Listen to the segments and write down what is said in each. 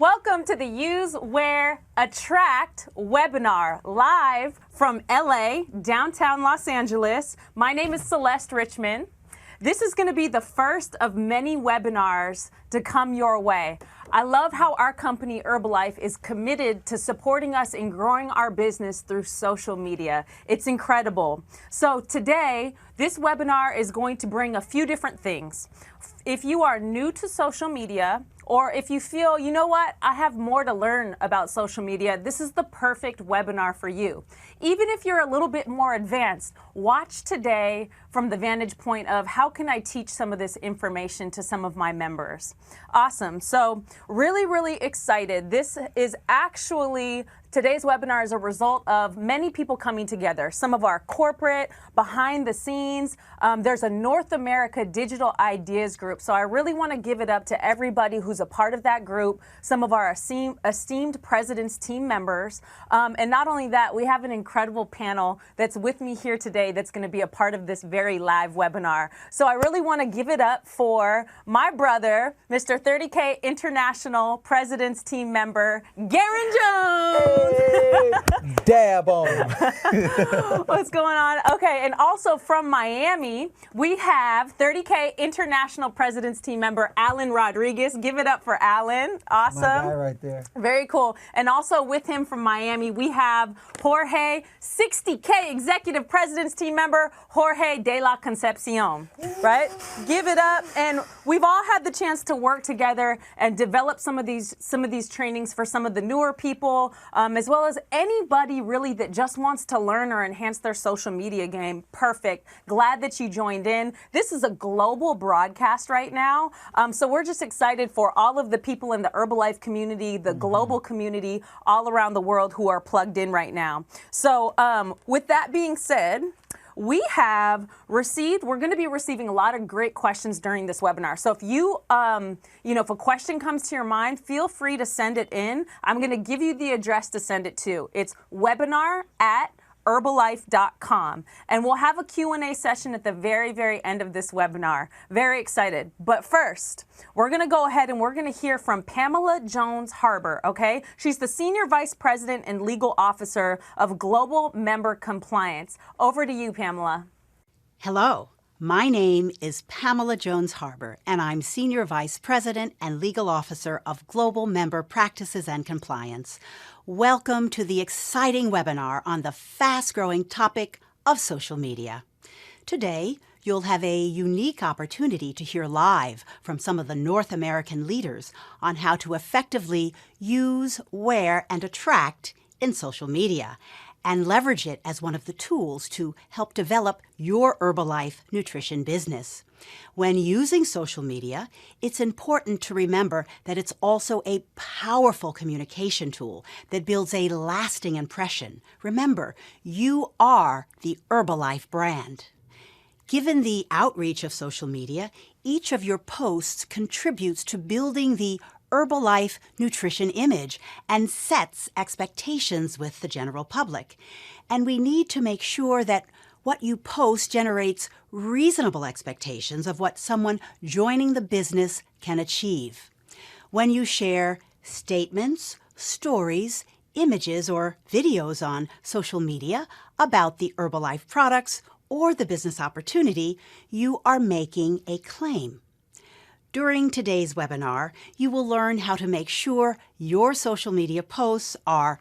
Welcome to the Use, Wear, Attract webinar live from LA, downtown Los Angeles. My name is Celeste Richmond. This is going to be the first of many webinars to come your way. I love how our company Herbalife is committed to supporting us in growing our business through social media. It's incredible. So today, this webinar is going to bring a few different things. If you are new to social media, or if you feel, you know what, I have more to learn about social media, this is the perfect webinar for you. Even if you're a little bit more advanced, watch today from the vantage point of how can I teach some of this information to some of my members. Awesome. So really excited. This is actually, today's webinar is a result of many people coming together. Some of our corporate, behind the scenes. There's a North America Digital Ideas group. So I really want to give it up to everybody who's a part of that group, some of our esteemed President's team members. And not only that, we have an incredible panel that's with me here today that's going to be a part of this very live webinar. So I really want to give it up for my brother, Mr. 30K International President's team member, Garen Jones. Hey, dab on him. What's going on? Okay, and also from Miami, we have 30K International President's team member, Alan Rodriguez. Give it up for Alan. Awesome. My guy right there. Very cool. And also with him from Miami, we have Jorge, 60K Executive President's team member, Jorge de la Concepcion, right? Give it up. And we've all had the chance to work together and develop some of these trainings for some of the newer people, as well as anybody really that just wants to learn or enhance their social media game. Perfect. Glad that you joined in. This is a global broadcast right now. So we're just excited for all of the people in the Herbalife community, the global community all around the world who are plugged in right now. So with that being said, we're going to be receiving a lot of great questions during this webinar. So if you, if a question comes to your mind, feel free to send it in. I'm going to give you the address to send it to. It's webinar@herbalife.com. And we'll have a Q&A session at the very end of this webinar. Very excited. But first, we're going to go ahead and we're going to hear from Pamela Jones Harbor, okay? She's the Senior Vice President and Legal Officer of Global Member Compliance. Over to you, Pamela. Hello. My name is Pamela Jones Harbor, and I'm Senior Vice President and Legal Officer of Global Member Practices and Compliance. Welcome to the exciting webinar on the fast-growing topic of social media. Today, you'll have a unique opportunity to hear live from some of the North American leaders on how to effectively use, wear, and attract in social media, and leverage it as one of the tools to help develop your Herbalife nutrition business. When using social media, it's important to remember that it's also a powerful communication tool that builds a lasting impression. Remember, you are the Herbalife brand. Given the outreach of social media, each of your posts contributes to building the Herbalife nutrition image and sets expectations with the general public. And we need to make sure that what you post generates reasonable expectations of what someone joining the business can achieve. When you share statements, stories, images, or videos on social media about the Herbalife products or the business opportunity, you are making a claim. During today's webinar, you will learn how to make sure your social media posts are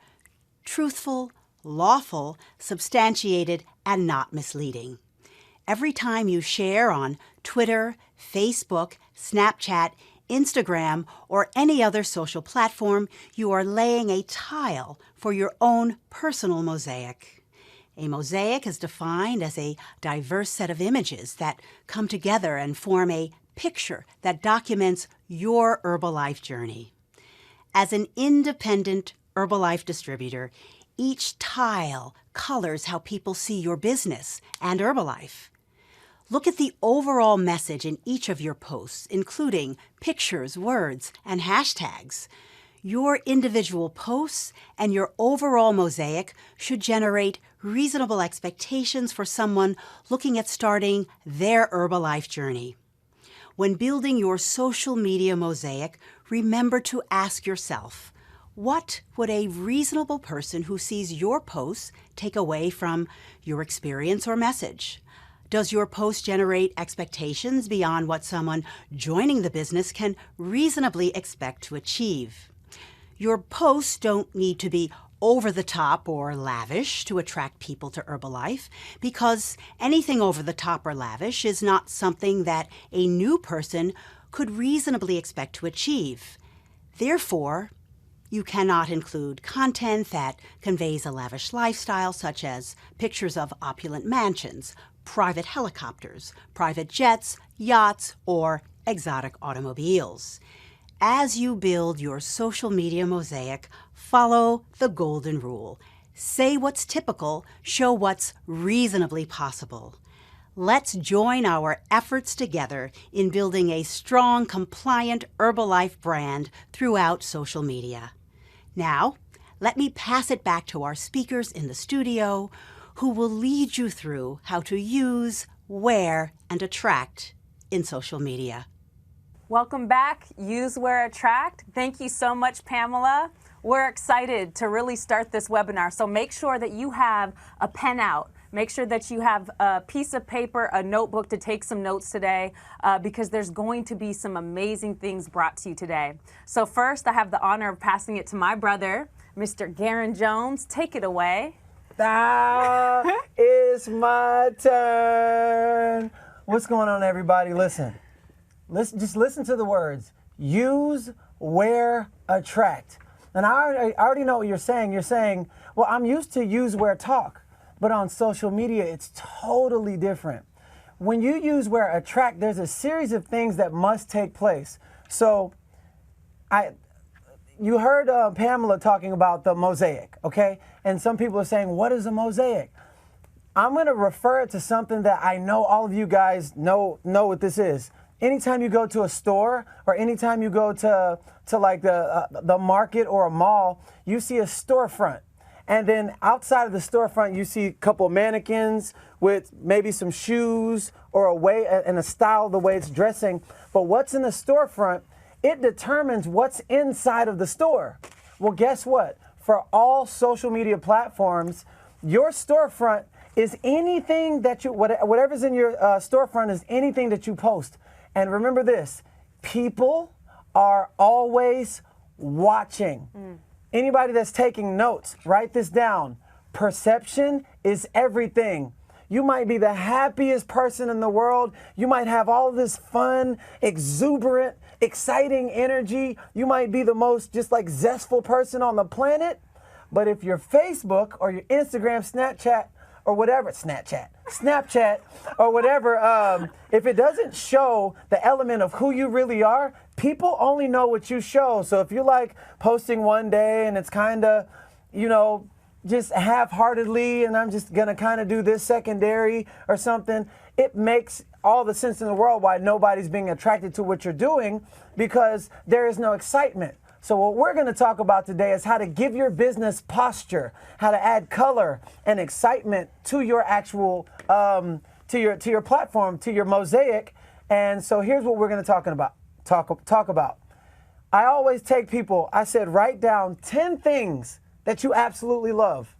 truthful, lawful, substantiated, and not misleading. Every time you share on Twitter, Facebook, Snapchat, Instagram, or any other social platform, you are laying a tile for your own personal mosaic. A mosaic is defined as a diverse set of images that come together and form a picture that documents your Herbalife journey. As an independent Herbalife distributor, each tile colors how people see your business and Herbalife. Look at the overall message in each of your posts, including pictures, words, and hashtags. Your individual posts and your overall mosaic should generate reasonable expectations for someone looking at starting their Herbalife journey. When building your social media mosaic, remember to ask yourself, what would a reasonable person who sees your posts take away from your experience or message? Does your post generate expectations beyond what someone joining the business can reasonably expect to achieve? Your posts don't need to be over the top or lavish to attract people to Herbalife, because anything over the top or lavish is not something that a new person could reasonably expect to achieve. Therefore, you cannot include content that conveys a lavish lifestyle, such as pictures of opulent mansions, private helicopters, private jets, yachts, or exotic automobiles. As you build your social media mosaic, follow the golden rule. Say what's typical, show what's reasonably possible. Let's join our efforts together in building a strong, compliant Herbalife brand throughout social media. Now, let me pass it back to our speakers in the studio, who will lead you through how to use, wear, and attract in social media. Welcome back, Use, Wear, Attract. Thank you so much, Pamela. We're excited to really start this webinar, so make sure that you have a pen out. Make sure that you have a piece of paper, a notebook to take some notes today, because there's going to be some amazing things brought to you today. So first, I have the honor of passing it to my brother, Mr. Garen Jones. Take it away. Now it's my turn. What's going on, everybody? Listen, just listen to the words. Use, wear, attract. And I already know what you're saying. You're saying, well, I'm used to use, wear, talk. But on social media, it's totally different. When you use, wear, attract, there's a series of things that must take place. So you heard Pamela talking about the mosaic, okay? And some people are saying, what is a mosaic? I'm going to refer it to something that I know all of you guys know what this is. Anytime you go to a store, or anytime you go to like the market or a mall, you see a storefront. And then outside of the storefront, you see a couple of mannequins with maybe some shoes or a way and a style of the way it's dressing. But what's in the storefront, it determines what's inside of the store. Well, guess what? For all social media platforms, your storefront is anything that you, whatever's in your storefront is anything that you post. And remember this, people are always watching. Anybody that's taking notes, write this down. Perception is everything. You might be the happiest person in the world. You might have all this fun, exuberant, exciting energy. You might be the most just like zestful person on the planet. But if your Facebook or your Instagram, Snapchat or whatever, Snapchat or whatever, if it doesn't show the element of who you really are, people only know what you show. So if you like posting one day and it's kind of, just half-heartedly, and I'm just gonna kind of do this secondary or something, it makes all the sense in the world why nobody's being attracted to what you're doing, because there is no excitement. So what we're going to talk about today is how to give your business posture, how to add color and excitement to your actual, to your platform, to your mosaic. And so here's what we're going to talk about. I always take people, I said, write down 10 things that you absolutely love.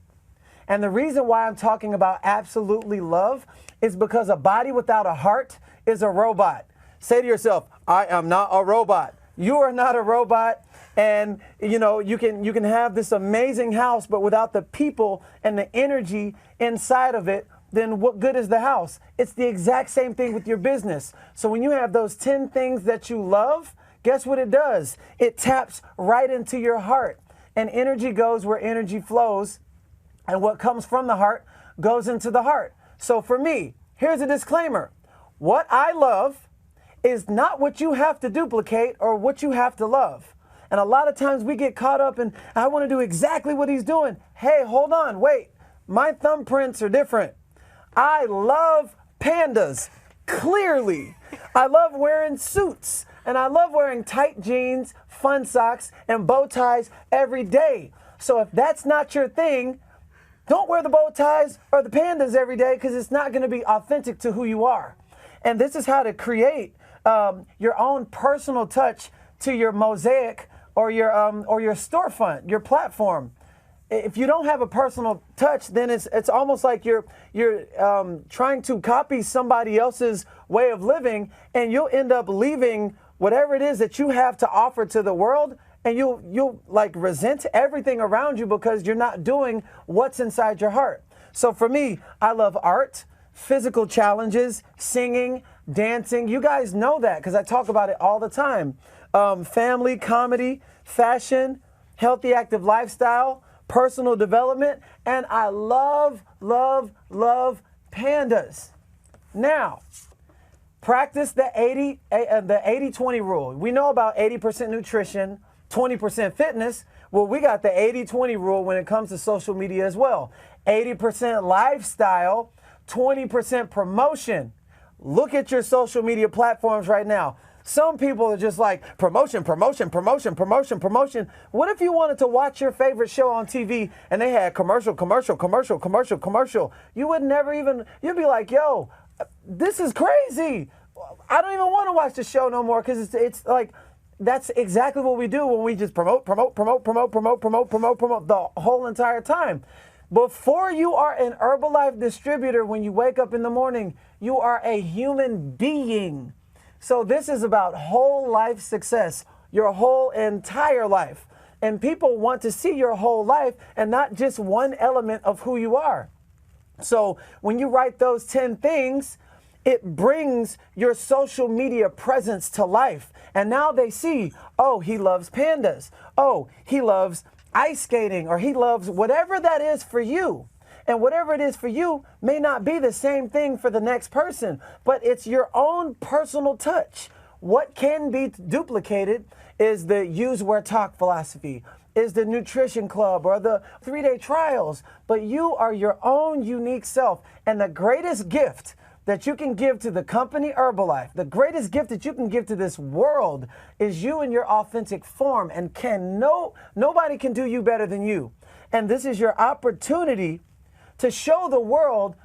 And the reason why I'm talking about absolutely love is because a body without a heart is a robot. Say to yourself, I am not a robot. You are not a robot. And you can have this amazing house, but without the people and the energy inside of it, then what good is the house? It's the exact same thing with your business. So when you have those 10 things that you love, guess what it does? It taps right into your heart. And energy goes where energy flows. And what comes from the heart goes into the heart. So for me, here's a disclaimer. What I love is not what you have to duplicate or what you have to love. And a lot of times we get caught up in, I want to do exactly what he's doing. Hey, hold on, wait. My thumbprints are different. I love pandas, clearly. I love wearing suits, and I love wearing tight jeans, fun socks, and bow ties every day. So if that's not your thing, don't wear the bow ties or the pandas every day, because it's not going to be authentic to who you are. And this is how to create your own personal touch to your mosaic or your storefront, your platform. If you don't have a personal touch, then it's almost like you're trying to copy somebody else's way of living, and you'll end up leaving whatever it is that you have to offer to the world, and you'll like resent everything around you because you're not doing what's inside your heart. So for me, I love art, physical challenges, singing, dancing. You guys know that because I talk about it all the time. Family, comedy, fashion, healthy, active lifestyle, personal development, and I love, love, love pandas. Now, practice the 80-20 rule. We know about 80% nutrition, 20% fitness. Well, we got the 80-20 rule when it comes to social media as well. 80% lifestyle, 20% promotion. Look at your social media platforms right now. Some people are just like promotion, promotion, promotion, promotion, promotion. What if you wanted to watch your favorite show on TV and they had commercial, commercial, commercial, commercial, commercial? You would never even, you'd be like, yo, this is crazy. I don't even want to watch the show no more because it's like, that's exactly what we do when we just promote the whole entire time. Before you are an Herbalife distributor, when you wake up in the morning, you are a human being. So this is about whole life success, your whole entire life. And people want to see your whole life and not just one element of who you are. So when you write those 10 things, it brings your social media presence to life. And now they see, oh, he loves pandas. Oh, he loves ice skating, or he loves whatever that is for you. And whatever it is for you may not be the same thing for the next person, but it's your own personal touch. What can be duplicated is the use, wear, talk philosophy, is the nutrition club or the 3-day trials, but you are your own unique self. And the greatest gift that you can give to the company Herbalife, the greatest gift that you can give to this world is you in your authentic form, and nobody can do you better than you. And this is your opportunity to show the world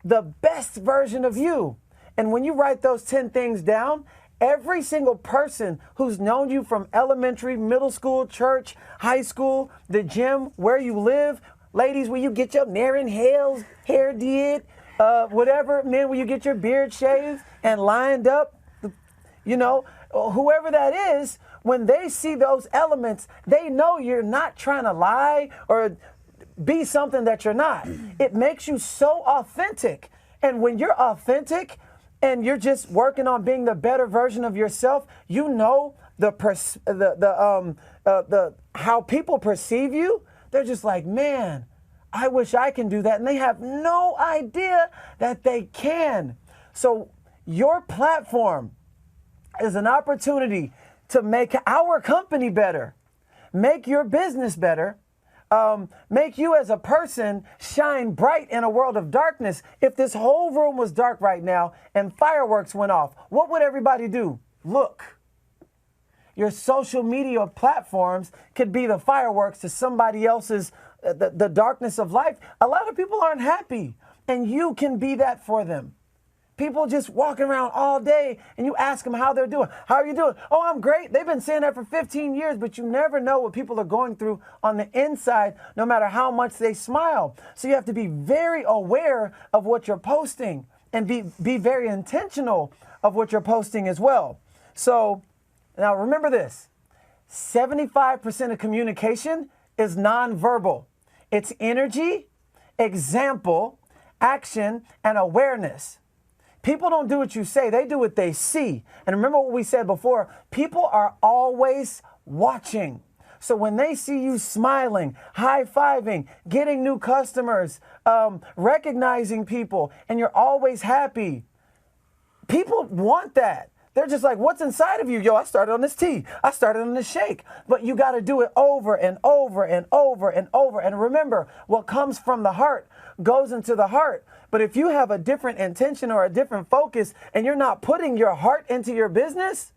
the best version of you. And when you write those 10 things down, every single person who's known you from elementary, middle school, church, high school, the gym, where you live, ladies, where you get your Narin Hales hair did, whatever, men, where you get your beard shaved and lined up, you know, whoever that is, when they see those elements, they know you're not trying to lie or be something that you're not. It makes you so authentic. And when you're authentic and you're just working on being the better version of yourself, you know how people perceive you. They're just like, man, I wish I can do that. And they have no idea that they can. So your platform is an opportunity to make our company better, make your business better, make you as a person shine bright in a world of darkness. If this whole room was dark right now and fireworks went off, what would everybody do? Look. Your social media platforms could be the fireworks to somebody else's, the darkness of life. A lot of people aren't happy, and you can be that for them. People just walking around all day and you ask them how they're doing. How are you doing? Oh, I'm great. They've been saying that for 15 years, but you never know what people are going through on the inside, no matter how much they smile. So you have to be very aware of what you're posting and be very intentional of what you're posting as well. So now remember this, 75% of communication is nonverbal. It's energy, example, action, and awareness. People don't do what you say, they do what they see. And remember what we said before, people are always watching. So when they see you smiling, high-fiving, getting new customers, recognizing people, and you're always happy, people want that. They're just like, what's inside of you? Yo, I started on this tea. I started on this shake. But you got to do it over and over and over and over. And remember, what comes from the heart goes into the heart. But if you have a different intention or a different focus and you're not putting your heart into your business,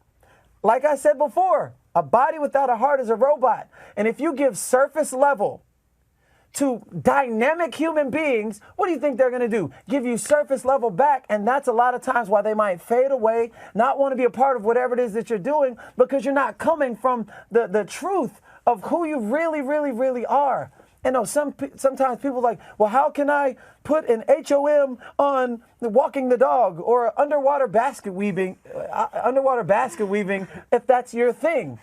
like I said before, a body without a heart is a robot. And if you give surface level to dynamic human beings, what do you think they're going to do? Give you surface level back, and that's a lot of times why they might fade away, not want to be a part of whatever it is that you're doing, because you're not coming from the truth of who you really, really, really are. And no, sometimes people are like, well, how can I put an HOM on walking the dog or underwater basket weaving if that's your thing?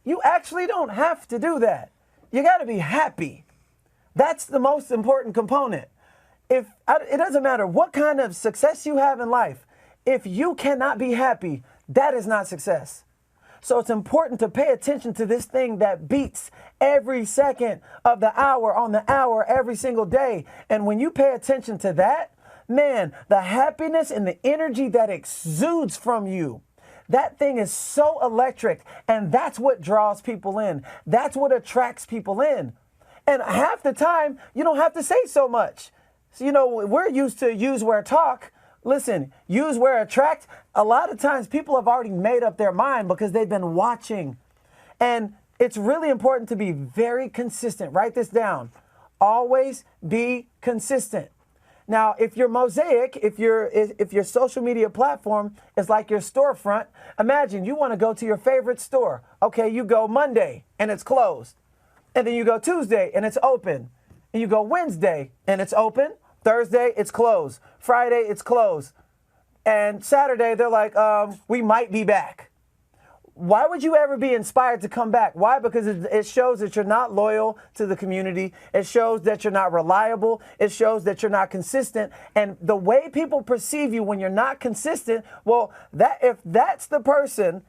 You actually don't have to do that. You got to be happy. That's the most important component. It doesn't matter what kind of success you have in life. If you cannot be happy, that is not success. So it's important to pay attention to this thing that beats every second of the hour on the hour every single day. And when you pay attention to that, man, the happiness and the energy that exudes from you, that thing is so electric. And that's what draws people in. That's what attracts people in. And half the time, you don't have to say so much. So, we're used to use, where, talk. Listen, use, where, attract. A lot of times people have already made up their mind because they've been watching. And it's really important to be very consistent. Write this down. Always be consistent. Now, if your mosaic, if your social media platform is like your storefront, imagine you want to go to your favorite store. Okay, you go Monday and it's closed. And then you go Tuesday and it's open. And you go Wednesday and it's open. Thursday, it's closed. Friday, it's closed. And Saturday, they're like, we might be back. Why would you ever be inspired to come back? Why? Because it shows that you're not loyal to the community. It shows that you're not reliable. It shows that you're not consistent. And the way people perceive you when you're not consistent, well, if that's the person,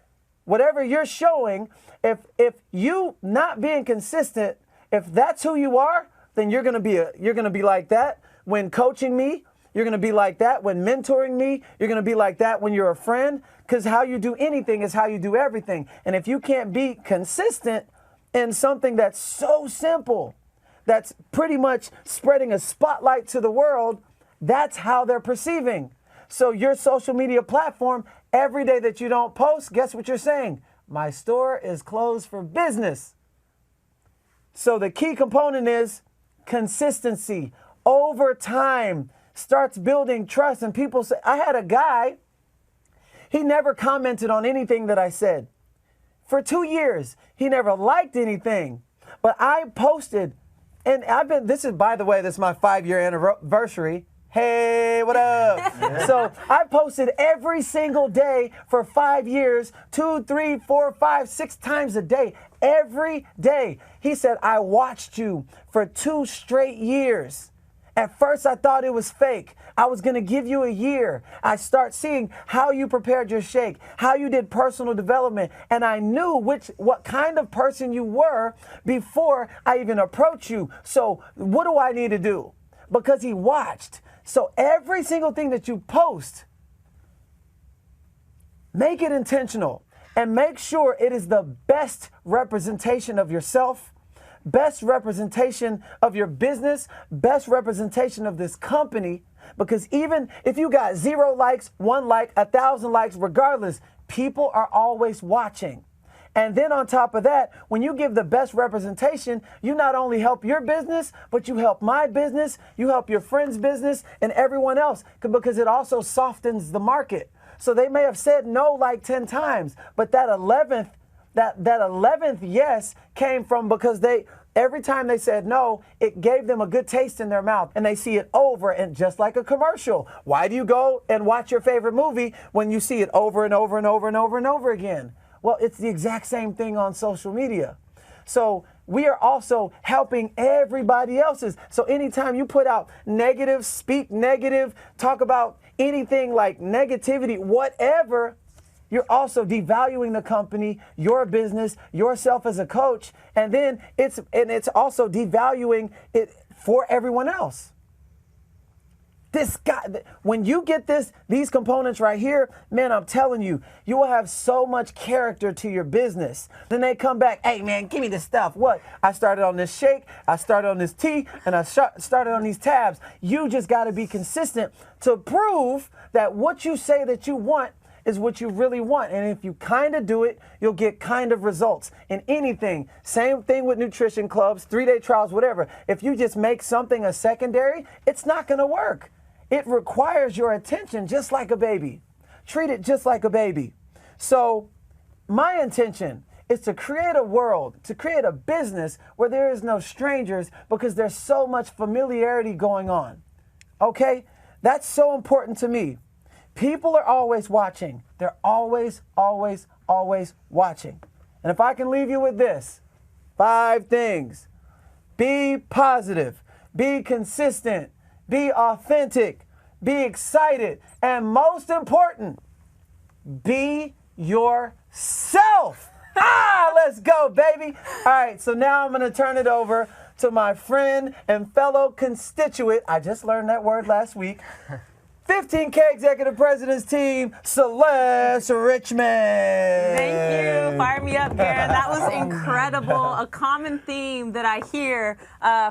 whatever you're showing, if you not being consistent, if that's who you are, then you're gonna be like that when coaching me. You're going to be like that when mentoring me. You're going to be like that when you're a friend, because how you do anything is how you do everything. And if you can't be consistent in something that's so simple, that's pretty much spreading a spotlight to the world, that's how they're perceiving. So your social media platform, every day that you don't post, guess what you're saying? My store is closed for business. So the key component is consistency. Over time, starts building trust. And people say, I had a guy, he never commented on anything that I said. For 2 years, he never liked anything. But I posted, and this is my 5-year anniversary. Hey, what up? Yeah. So I posted every single day for 5 years, 2, 3, 4, 5, 6 times a day, every day. He said, I watched you for 2 straight years. At first, I thought it was fake. I was going to give you a year. I start seeing how you prepared your shake, how you did personal development, and I knew what kind of person you were before I even approached you. So what do I need to do? Because he watched. So every single thing that you post, make it intentional and make sure it is the best representation of yourself, best representation of your business, best representation of this company. Because even if you got 0 likes, 1 like, 1,000 likes, regardless, people are always watching. And then on top of that, when you give the best representation, you not only help your business, but you help my business, you help your friend's business, and everyone else, because it also softens the market. So they may have said no like 10 times, but that 11th yes came from because every time they said no, it gave them a good taste in their mouth, and they see it over, and just like a commercial. Why do you go and watch your favorite movie when you see it over and over and over and over and over again? Well, it's the exact same thing on social media. So we are also helping everybody else's. So anytime you put out negative, speak negative, talk about anything like negativity, whatever, you're also devaluing the company, your business, yourself as a coach, and then it's also devaluing it for everyone else. This guy, when you get these components right here, man, I'm telling you, you will have so much character to your business. Then they come back, hey man, give me this stuff. What? I started on this shake, I started on this tea, and I started on these tabs. You just got to be consistent to prove that what you say that you want is what you really want. And if you kind of do it, you'll get kind of results in anything. Same thing with nutrition clubs, 3-day trials, whatever. If you just make something a secondary, it's not going to work. It requires your attention just like a baby. Treat it just like a baby. So my intention is to create a world, to create a business where there is no strangers because there's so much familiarity going on. Okay? That's so important to me. People are always watching. They're always, always, always watching. And if I can leave you with this, 5 things. Be positive. Be consistent. Be authentic. Be excited. And most important, be yourself. Let's go, baby. All right, so now I'm going to turn it over to my friend and fellow constituent. I just learned that word last week. 15K Executive President's Team, Celeste Richmond. Thank you. Fire me up, Garen. That was incredible. A common theme that I hear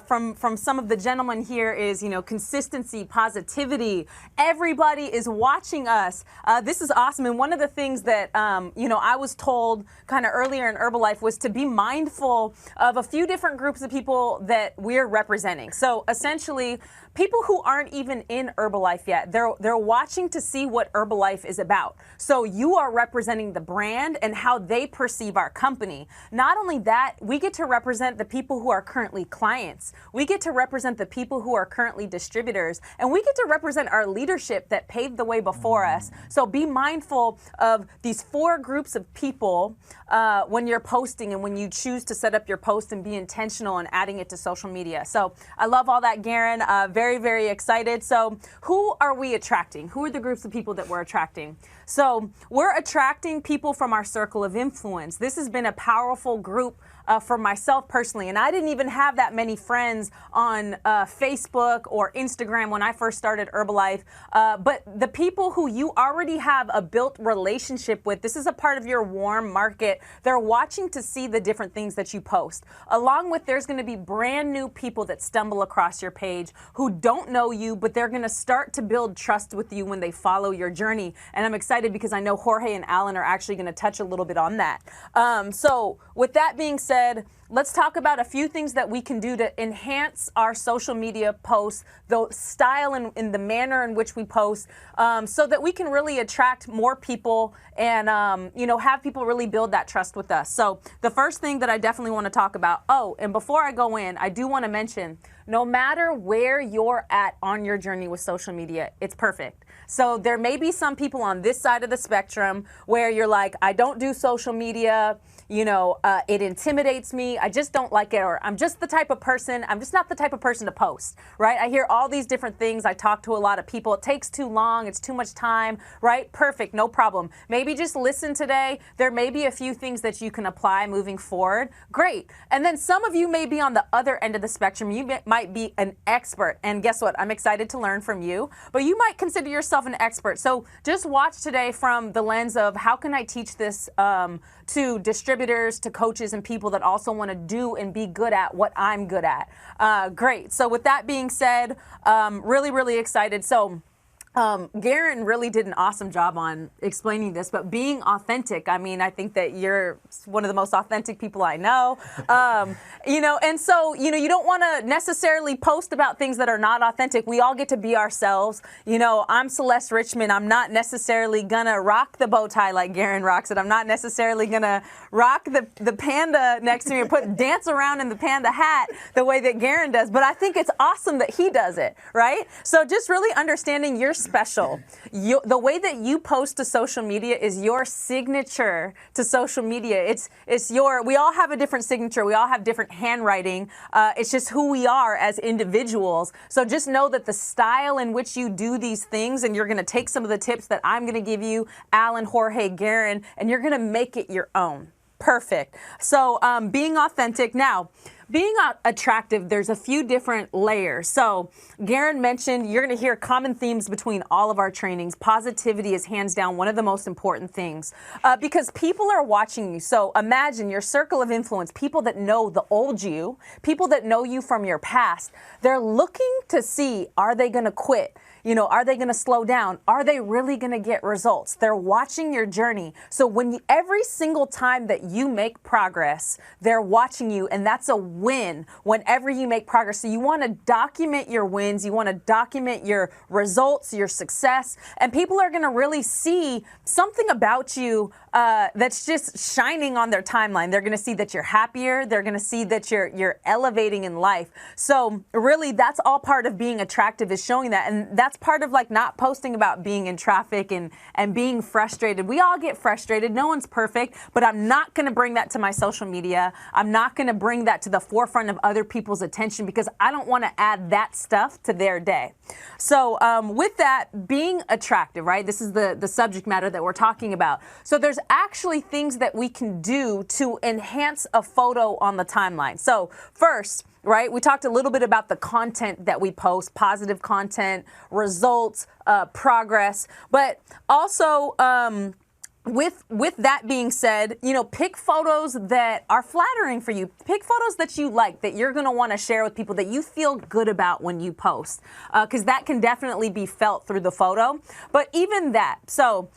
from some of the gentlemen here is, consistency, positivity. Everybody is watching us. This is awesome. And one of the things that, I was told kind of earlier in Herbalife was to be mindful of a few different groups of people that we're representing. So essentially, people who aren't even in Herbalife yet, they're watching to see what Herbalife is about. So you are representing the brand and how they perceive our company. Not only that, we get to represent the people who are currently clients. We get to represent the people who are currently distributors. And we get to represent our leadership that paved the way before us. So be mindful of these 4 groups of people when you're posting and when you choose to set up your post and be intentional in adding it to social media. So I love all that, Garen. Very, very excited. So who are we attracting? Who are the groups of people that we're attracting? So we're attracting people from our circle of influence. This has been a powerful group for myself personally. And I didn't even have that many friends on Facebook or Instagram when I first started Herbalife. But the people who you already have a built relationship with, this is a part of your warm market. They're watching to see the different things that you post. Along with, there's going to be brand new people that stumble across your page who don't know you, but they're going to start to build trust with you when they follow your journey. And I'm excited because I know Jorge and Alan are actually going to touch a little bit on that. So with that being said, let's talk about a few things that we can do to enhance our social media posts, the style and in the manner in which we post, so that we can really attract more people and, have people really build that trust with us. So the first thing that I definitely want to talk about, and before I go in, I do want to mention, no matter where you're at on your journey with social media, it's perfect. So there may be some people on this side of the spectrum where you're like, I don't do social media, it intimidates me, I just don't like it, or I'm just not the type of person to post, right? I hear all these different things. I talk to a lot of people. It takes too long. It's too much time, right? Perfect, no problem. Maybe just listen today. There may be a few things that you can apply moving forward. Great. And then some of you may be on the other end of the spectrum. You might be an expert. And guess what? I'm excited to learn from you. But you might consider yourself an expert. So just watch today from the lens of how can I teach this to distributors, to coaches, and people that also want to do and be good at what I'm good at. Great. So with that being said, really, really excited. So Garen really did an awesome job on explaining this, but being authentic, I think that you're one of the most authentic people I know, and so, you don't want to necessarily post about things that are not authentic. We all get to be ourselves. I'm Celeste Richmond. I'm not necessarily gonna rock the bow tie like Garen rocks it. I'm not necessarily gonna rock the panda next to me and dance around in the panda hat the way that Garen does, but I think it's awesome that he does it, right? So just really understanding your special. The way that you post to social media is your signature to social media. We all have a different signature. We all have different handwriting. It's just who we are as individuals. So just know that the style in which you do these things, and you're going to take some of the tips that I'm going to give you, Alan, Jorge, Garen, and you're going to make it your own. Perfect. So being authentic. Now, being attractive, there's a few different layers. So Garen mentioned, you're going to hear common themes between all of our trainings. Positivity is hands down one of the most important things because people are watching you. So imagine your circle of influence, people that know the old you, people that know you from your past. They're looking to see, are they going to quit? Are they going to slow down? Are they really going to get results? They're watching your journey. So every single time that you make progress, they're watching you, and that's a win whenever you make progress. So you want to document your wins. You want to document your results, your success, and people are going to really see something about you that's just shining on their timeline. They're going to see that you're happier. They're going to see that you're elevating in life. So really, that's all part of being attractive, is showing that. And that's part of like not posting about being in traffic and being frustrated. We all get frustrated. No one's perfect, but I'm not going to bring that to my social media. I'm not going to bring that to the forefront of other people's attention, because I don't want to add that stuff to their day. So with that, being attractive, right? This is the subject matter that we're talking about. So there's actually things that we can do to enhance a photo on the timeline. So first, right, we talked a little bit about the content that we post, positive content, results, progress, but also with that being said, pick photos that are flattering for you. Pick photos that you like, that you're going to want to share with people, that you feel good about when you post, because that can definitely be felt through the photo. But even that, so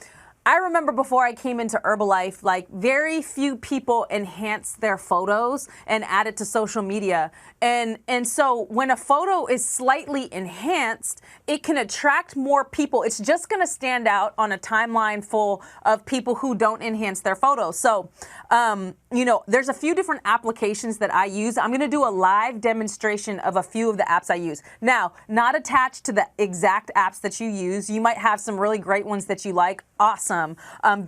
I remember before I came into Herbalife, like very few people enhance their photos and add it to social media. And so when a photo is slightly enhanced, it can attract more people. It's just going to stand out on a timeline full of people who don't enhance their photos. So, there's a few different applications that I use. I'm going to do a live demonstration of a few of the apps I use. Now, not attached to the exact apps that you use. You might have some really great ones that you like. Awesome.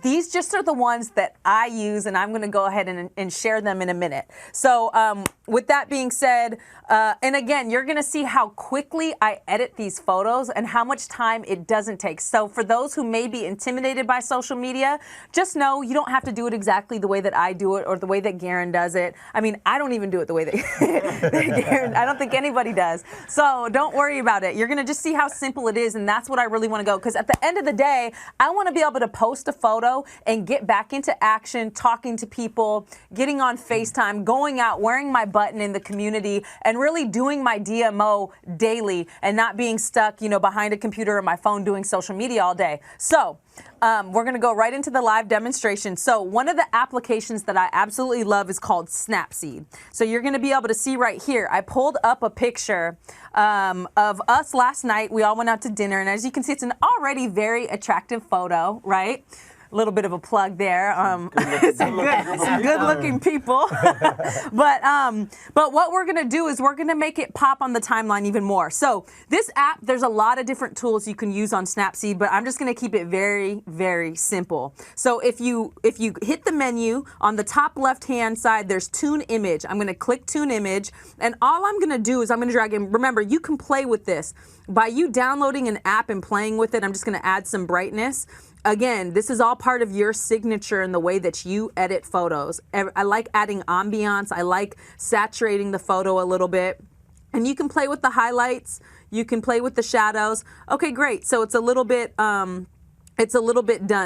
These just are the ones that I use, and I'm going to go ahead and share them in a minute. So with that being said, and again, you're going to see how quickly I edit these photos and how much time it doesn't take. So for those who may be intimidated by social media, just know you don't have to do it exactly the way that I do it or the way that Garen does it. I mean, I don't even do it the way that Garen, I don't think anybody does. So don't worry about it. You're going to just see how simple it is, and that's what I really want to go. Because at the end of the day, I want to be able to post a photo and get back into action, talking to people, getting on FaceTime, going out, wearing my button in the community, and really doing my DMO daily and not being stuck, behind a computer or my phone doing social media all day. So we're going to go right into the live demonstration. So one of the applications that I absolutely love is called Snapseed. So you're going to be able to see right here, I pulled up a picture of us last night. We all went out to dinner, and as you can see, it's an already very attractive photo, right? A little bit of a plug there. Some good-looking people. But what we're going to do is we're going to make it pop on the timeline even more. So this app, there's a lot of different tools you can use on Snapseed, but I'm just going to keep it very, very simple. So if you hit the menu on the top left-hand side, there's Tune Image. I'm going to click Tune Image, and all I'm going to do is I'm going to drag in. Remember, you can play with this. By you downloading an app and playing with it, I'm just going to add some brightness. Again, this is all part of your signature in the way that you edit photos. I like adding ambiance. I like saturating the photo a little bit. And you can play with the highlights. You can play with the shadows. Okay, great. So it's a little bit done.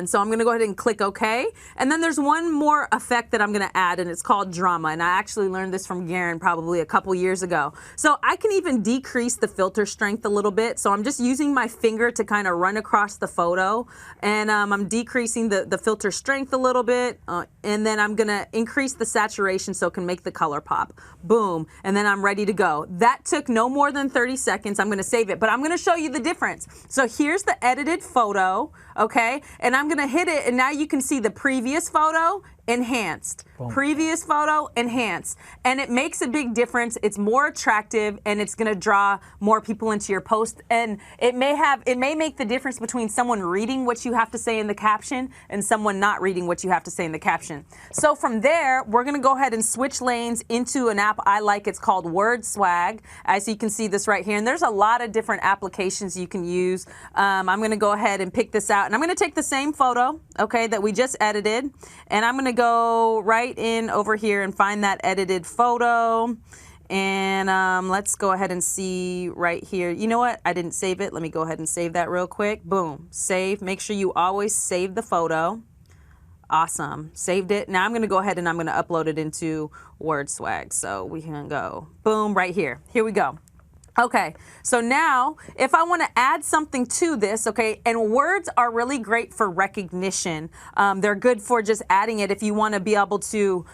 So I'm going to go ahead and click OK. And then there's one more effect that I'm going to add, and it's called drama. And I actually learned this from Garen probably a couple years ago. So I can even decrease the filter strength a little bit. So I'm just using my finger to kind of run across the photo. And I'm decreasing the filter strength a little bit. And then I'm going to increase the saturation so it can make the color pop. Boom. And then I'm ready to go. That took no more than 30 seconds. I'm going to save it, but I'm going to show you the difference. So here's the edited photo. Okay, and I'm gonna hit it, and now you can see the previous photo enhanced. Boom. Previous photo enhanced, and it makes a big difference. It's more attractive, and it's gonna draw more people into your post, and it may make the difference between someone reading what you have to say in the caption and someone not reading what you have to say in the caption. So from there, we're gonna go ahead and switch lanes into an app I like. It's called WordSwag. As you can see this right here, and there's a lot of different applications you can use. I'm gonna go ahead and pick this out, and I'm gonna take the same photo, okay, that we just edited, and I'm gonna go right in over here and find that edited photo. And let's go ahead and see right here. You know what? I didn't save it. Let me go ahead and save that real quick. Boom. Save. Make sure you always save the photo. Awesome. Saved it. Now I'm going to go ahead and I'm going to upload it into WordSwag. So we can go boom right here. Here we go. Okay, so now if I want to add something to this, okay, and words are really great for recognition. They're good for just adding it if you want to be able to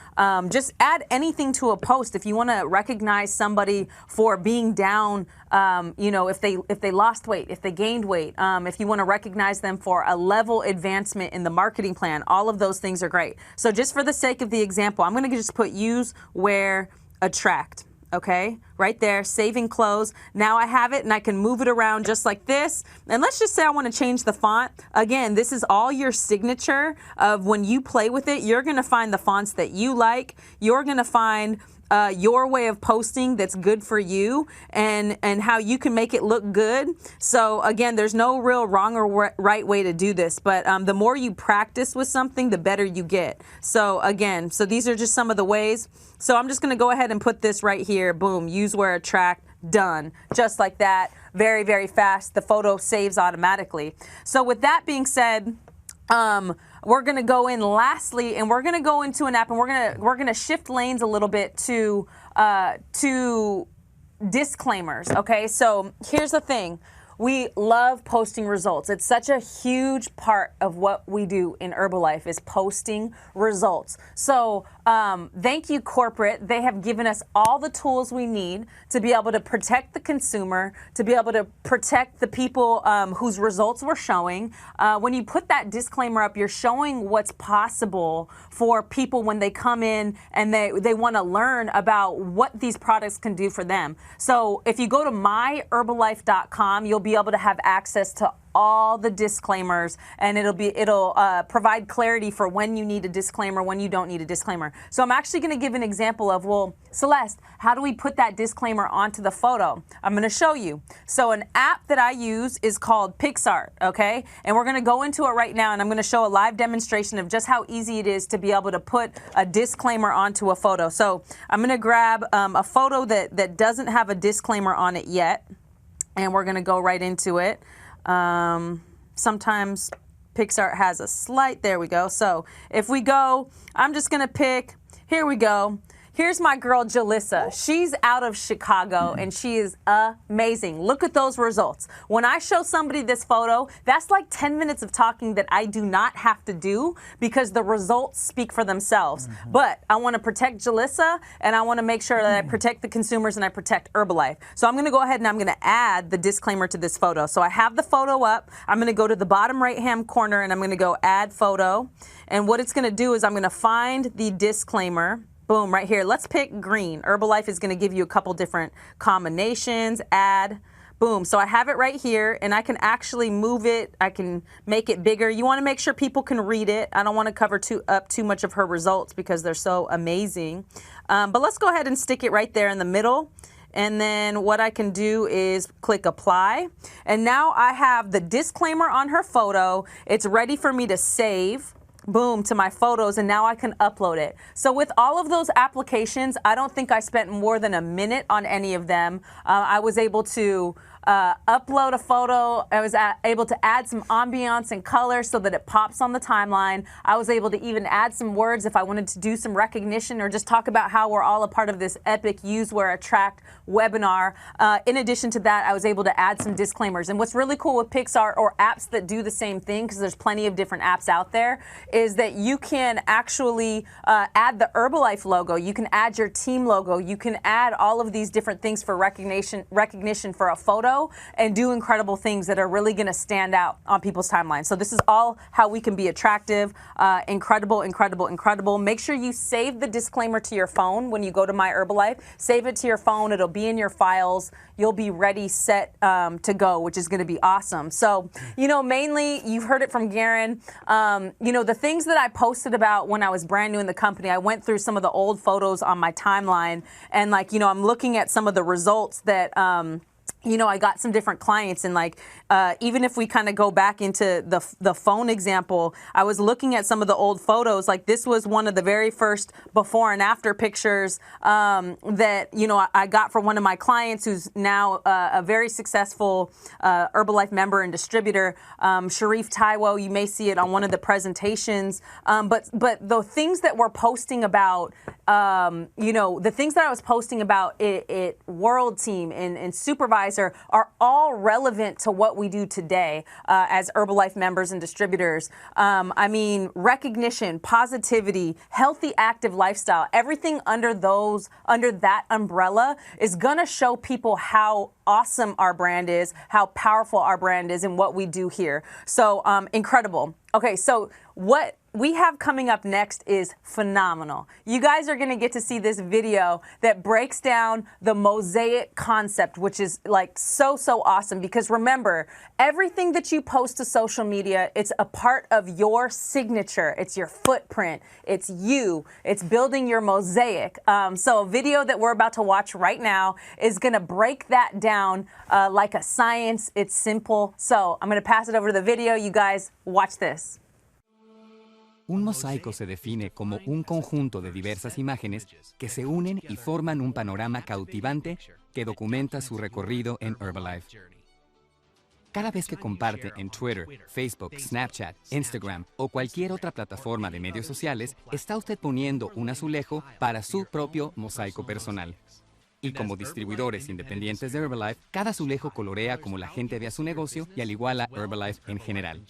just add anything to a post. If you want to recognize somebody for being down, if they lost weight, if they gained weight, if you want to recognize them for a level advancement in the marketing plan, all of those things are great. So just for the sake of the example, I'm going to just put use, wear, attract. Okay, right there, saving clothes. Now I have it and I can move it around just like this. And let's just say I want to change the font. Again, this is all your signature of when you play with it. You're going to find the fonts that you like. You're going to find your way of posting that's good for you and how you can make it look good. So again, there's no real wrong or right way to do this, but the more you practice with something, the better you get. So again, so these are just some of the ways. So I'm just going to go ahead and put this right here. Boom, use, wear, attract, done. Just like that. Very, very fast. The photo saves automatically. So with that being said, we're going to go in lastly, and we're going to go into an app, and we're going to shift lanes a little bit to disclaimers. Okay, so here's the thing. We love posting results. It's such a huge part of what we do in Herbalife is posting results. So thank you, corporate. They have given us all the tools we need to be able to protect the consumer, to be able to protect the people whose results we're showing. When you put that disclaimer up, you're showing what's possible for people when they come in and they want to learn about what these products can do for them. So if you go to myherbalife.com, you'll be able to have access to all the disclaimers, and it'll provide clarity for when you need a disclaimer, when you don't need a disclaimer. So I'm actually going to give an example of, well, Celeste, how do we put that disclaimer onto the photo? I'm going to show you. So an app that I use is called PixArt, okay? And we're going to go into it right now, and I'm going to show a live demonstration of just how easy it is to be able to put a disclaimer onto a photo. So I'm going to grab a photo that doesn't have a disclaimer on it yet, and we're going to go right into it. Sometimes PixArt has a slight, there we go. So if we go, I'm just going to pick, here we go. Here's my girl, Jalissa. She's out of Chicago, and she is amazing. Look at those results. When I show somebody this photo, that's like 10 minutes of talking that I do not have to do because the results speak for themselves. But I want to protect Jalissa, and I want to make sure that I protect the consumers and I protect Herbalife. So I'm going to go ahead and I'm going to add the disclaimer to this photo. So I have the photo up. I'm going to go to the bottom right-hand corner, and I'm going to go add photo. And what it's going to do is I'm going to find the disclaimer. Boom, right here. Let's pick green. Herbalife is going to give you a couple different combinations. Add. Boom. So I have it right here, and I can actually move it. I can make it bigger. You want to make sure people can read it. I don't want to cover up too much of her results because they're so amazing. But let's go ahead and stick it right there in the middle. And then what I can do is click apply. And now I have the disclaimer on her photo. It's ready for me to save. Boom, to my photos, and now I can upload it. So with all of those applications, I don't think I spent more than a minute on any of them. I was able to upload a photo. I was able to add some ambiance and color so that it pops on the timeline. I was able to even add some words if I wanted to do some recognition or just talk about how we're all a part of this epic use, wear, attract webinar. In addition to that, I was able to add some disclaimers. And what's really cool with PixArt or apps that do the same thing, because there's plenty of different apps out there, is that you can actually add the Herbalife logo. You can add your team logo. You can add all of these different things for recognition for a photo and do incredible things that are really going to stand out on people's timelines. So this is all how we can be attractive, incredible, incredible, incredible. Make sure you save the disclaimer to your phone when you go to My Herbalife. Save it to your phone. It'll be in your files. You'll be ready, set to go, which is going to be awesome. So, mainly you've heard it from Garen. The things that I posted about when I was brand new in the company, I went through some of the old photos on my timeline, and I'm looking at some of the results that you know, I got some different clients, and like, even if we kind of go back into the phone example, I was looking at some of the old photos. Like, this was one of the very first before and after pictures that, you know, I got for one of my clients who's now a very successful Herbalife member and distributor, Sharif Taiwo. You may see it on one of the presentations. But the things that we're posting about, you know, the things that I was posting about it World Team and Supervisor are all relevant to what we do today as Herbalife members and distributors. I mean, recognition, positivity, healthy, active lifestyle, everything under that umbrella is gonna show people how awesome our brand is, how powerful our brand is, and what we do here. So incredible. Okay, so what we have coming up next is phenomenal. You guys are gonna get to see this video that breaks down the mosaic concept, which is like so awesome, because remember, everything that you post to social media, it's a part of your signature. It's your footprint. It's you. It's building your mosaic. So a video that we're about to watch right now is gonna break that down like a science. It's simple. So I'm gonna pass it over to the video. You guys watch this. Un mosaico se define como un conjunto de diversas imágenes que se unen y forman un panorama cautivante que documenta su recorrido en Herbalife. Cada vez que comparte en Twitter, Facebook, Snapchat, Instagram o cualquier otra plataforma de medios sociales, está usted poniendo un azulejo para su propio mosaico personal. Y como distribuidores independientes de Herbalife, cada azulejo colorea como la gente ve a su negocio y al igual a Herbalife en general.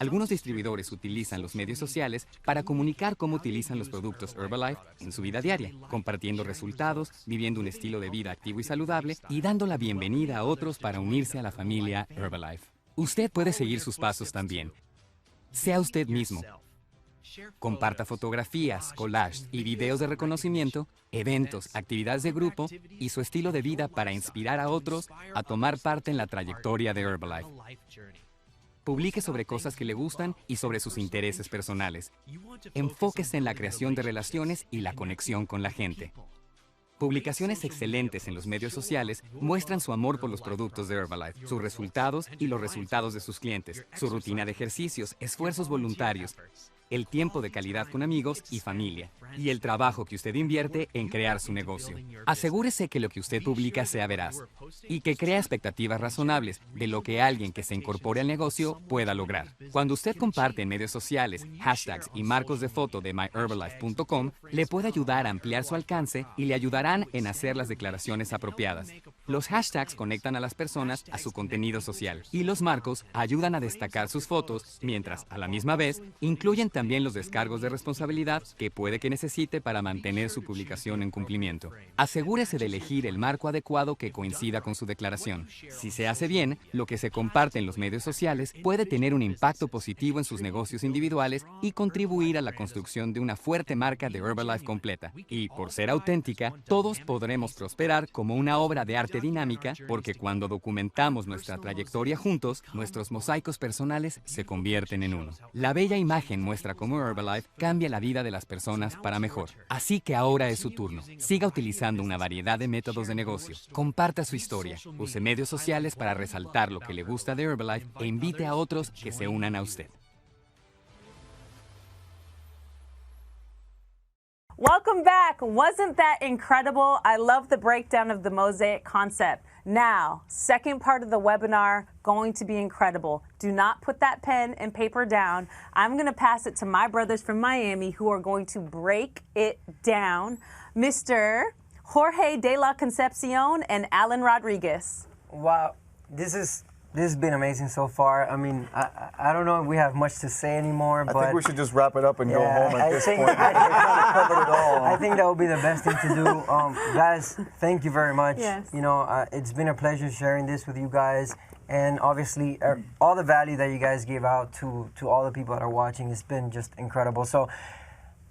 Algunos distribuidores utilizan los medios sociales para comunicar cómo utilizan los productos Herbalife en su vida diaria, compartiendo resultados, viviendo un estilo de vida activo y saludable y dando la bienvenida a otros para unirse a la familia Herbalife. Usted puede seguir sus pasos también. Sea usted mismo. Comparta fotografías, collages y videos de reconocimiento, eventos, actividades de grupo y su estilo de vida para inspirar a otros a tomar parte en la trayectoria de Herbalife. Publique sobre cosas que le gustan y sobre sus intereses personales. Enfóquese en la creación de relaciones y la conexión con la gente. Publicaciones excelentes en los medios sociales muestran su amor por los productos de Herbalife, sus resultados y los resultados de sus clientes, su rutina de ejercicios, esfuerzos voluntarios, el tiempo de calidad con amigos y familia, y el trabajo que usted invierte en crear su negocio. Asegúrese que lo que usted publica sea veraz y que crea expectativas razonables de lo que alguien que se incorpore al negocio pueda lograr. Cuando usted comparte en medios sociales, hashtags y marcos de foto de myherbalife.com, le puede ayudar a ampliar su alcance y le ayudarán en hacer las declaraciones apropiadas. Los hashtags conectan a las personas a su contenido social y los marcos ayudan a destacar sus fotos, mientras a la misma vez incluyen también los descargos de responsabilidad que puede que necesite para mantener su publicación en cumplimiento. Asegúrese de elegir el marco adecuado que coincida con su declaración. Si se hace bien, lo que se comparte en los medios sociales puede tener un impacto positivo en sus negocios individuales y contribuir a la construcción de una fuerte marca de Herbalife completa. Y por ser auténtica, todos podremos prosperar como una obra de arte dinámica, porque cuando documentamos nuestra trayectoria juntos, nuestros mosaicos personales se convierten en uno. La bella imagen muestra cómo Herbalife cambia la vida de las personas para mejor. Así que ahora es su turno. Siga utilizando una variedad de métodos de negocio. Comparta su historia. Use medios sociales para resaltar lo que le gusta de Herbalife e invite a otros que se unan a usted. Welcome back. Wasn't that incredible? I love the breakdown of the mosaic concept. Now, second part of the webinar, going to be incredible. Do not put that pen and paper down. I'm going to pass it to my brothers from Miami who are going to break it down. Mr. Jorge de la Concepcion and Alan Rodriguez. Wow, this has been amazing so far. I mean, I don't know if we have much to say anymore, but I think we should just wrap it up and go home at this point. I think that would be the best thing to do. Guys, thank you very much. Yes. You know, it's been a pleasure sharing this with you guys, and obviously all the value that you guys give out to all the people that are watching has been just incredible. So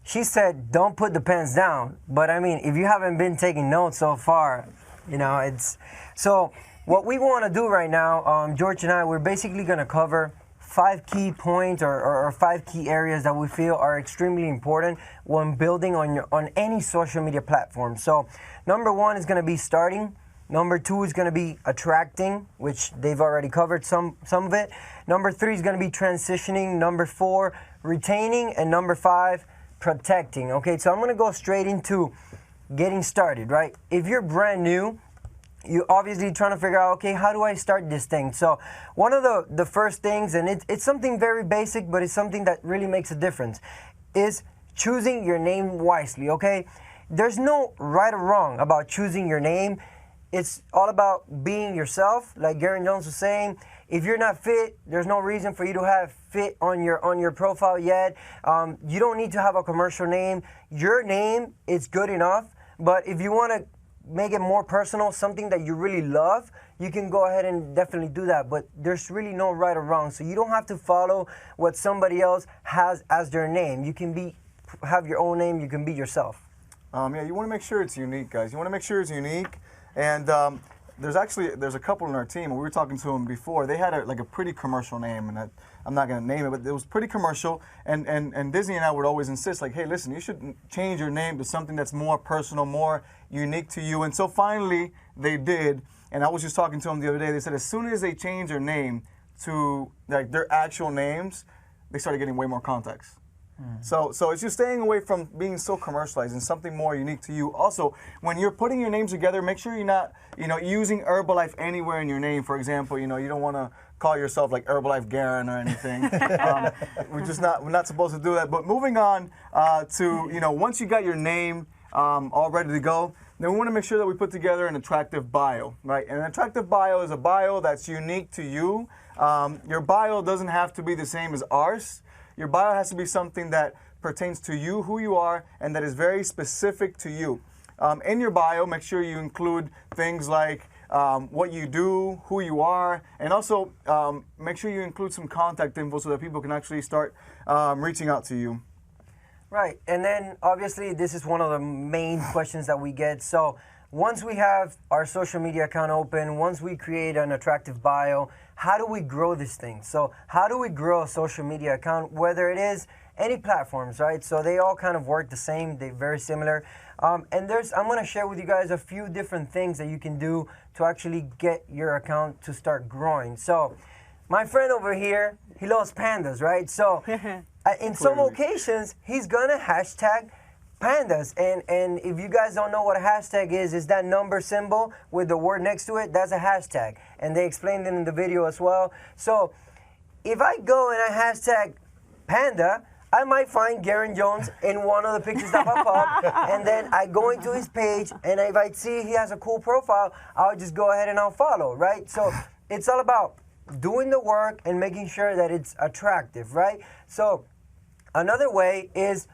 she said, don't put the pens down, but I mean, if you haven't been taking notes so far, you know, it's so. What we want to do right now, George and I, we're basically going to cover 5 key points or 5 key areas that we feel are extremely important when building on any social media platform. So number 1 is going to be starting. Number 2 is going to be attracting, which they've already covered some of it. Number 3 is going to be transitioning. Number 4, retaining. And number 5, protecting. Okay, so I'm going to go straight into getting started, right? If you're brand new, you're obviously trying to figure out, okay, how do I start this thing? So one of the first things, and it's something very basic, but it's something that really makes a difference, is choosing your name wisely, okay? There's no right or wrong about choosing your name. It's all about being yourself. Like Garen Jones was saying, if you're not fit, there's no reason for you to have fit on your profile yet. You don't need to have a commercial name. Your name is good enough, but if you want to make it more personal, something that you really love, you can go ahead and definitely do that. But there's really no right or wrong. So you don't have to follow what somebody else has as their name. You can have your own name. You can be yourself. Yeah, you want to make sure it's unique, guys. You want to make sure it's unique. And there's a couple in our team, and we were talking to them before. They had a pretty commercial name, and I'm not going to name it, but it was pretty commercial. And Disney and I would always insist, like, hey, listen, you should change your name to something that's more personal, more unique to you. And so finally they did. And I was just talking to them the other day. They said as soon as they changed their name to like their actual names, they started getting way more contacts. So it's just staying away from being so commercialized and something more unique to you. Also, when you're putting your names together, make sure you're not, using Herbalife anywhere in your name. For example, you don't want to call yourself like Herbalife Garen or anything. We're not supposed to do that. But moving on to, once you got your name all ready to go, then we want to make sure that we put together an attractive bio, right? And an attractive bio is a bio that's unique to you. Your bio doesn't have to be the same as ours. Your bio has to be something that pertains to you, who you are, and that is very specific to you. In your bio, make sure you include things like what you do, who you are, and also make sure you include some contact info so that people can actually start reaching out to you. Right, and then obviously this is one of the main questions that we get. So once we have our social media account open, once we create an attractive bio, how do we grow this thing? So how do we grow a social media account, whether it is any platforms, right? So they all kind of work the same, they're very similar. And I'm gonna share with you guys a few different things that you can do to actually get your account to start growing. So my friend over here, he loves pandas, right? So in some occasions, he's gonna hashtag pandas, and if you guys don't know what a hashtag is that number symbol with the word next to it. That's a hashtag, and they explained it in the video as well. So if I go and I hashtag panda, I might find Garen Jones in one of the pictures that pop up, and then I go into his page, and if I see he has a cool profile, I'll just go ahead and I'll follow, right? So it's all about doing the work and making sure that it's attractive, right? So another way is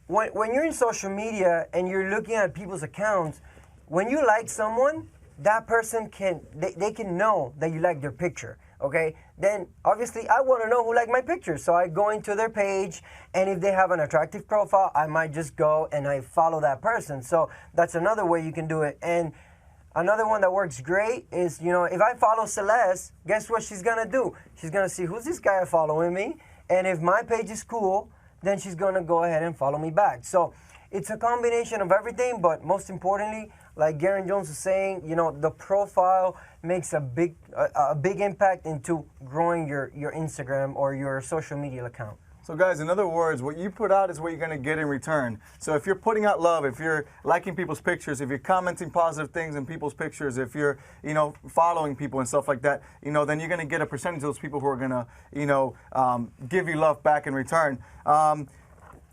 when you're in social media and you're looking at people's accounts, when you like someone, that person they can know that you like their picture, okay? Then obviously I want to know who liked my picture, so I go into their page, and if they have an attractive profile, I might just go and I follow that person. So that's another way you can do it. And another one that works great is, if I follow Celeste, guess what she's gonna do? She's gonna see, who's this guy following me? And if my page is cool, then she's gonna go ahead and follow me back. So it's a combination of everything, but most importantly, like Garen Jones was saying, the profile makes a big impact into growing your Instagram or your social media account. So guys, in other words, what you put out is what you're going to get in return. So if you're putting out love, if you're liking people's pictures, if you're commenting positive things in people's pictures, if you're, following people and stuff like that, then you're going to get a percentage of those people who are going to, give you love back in return.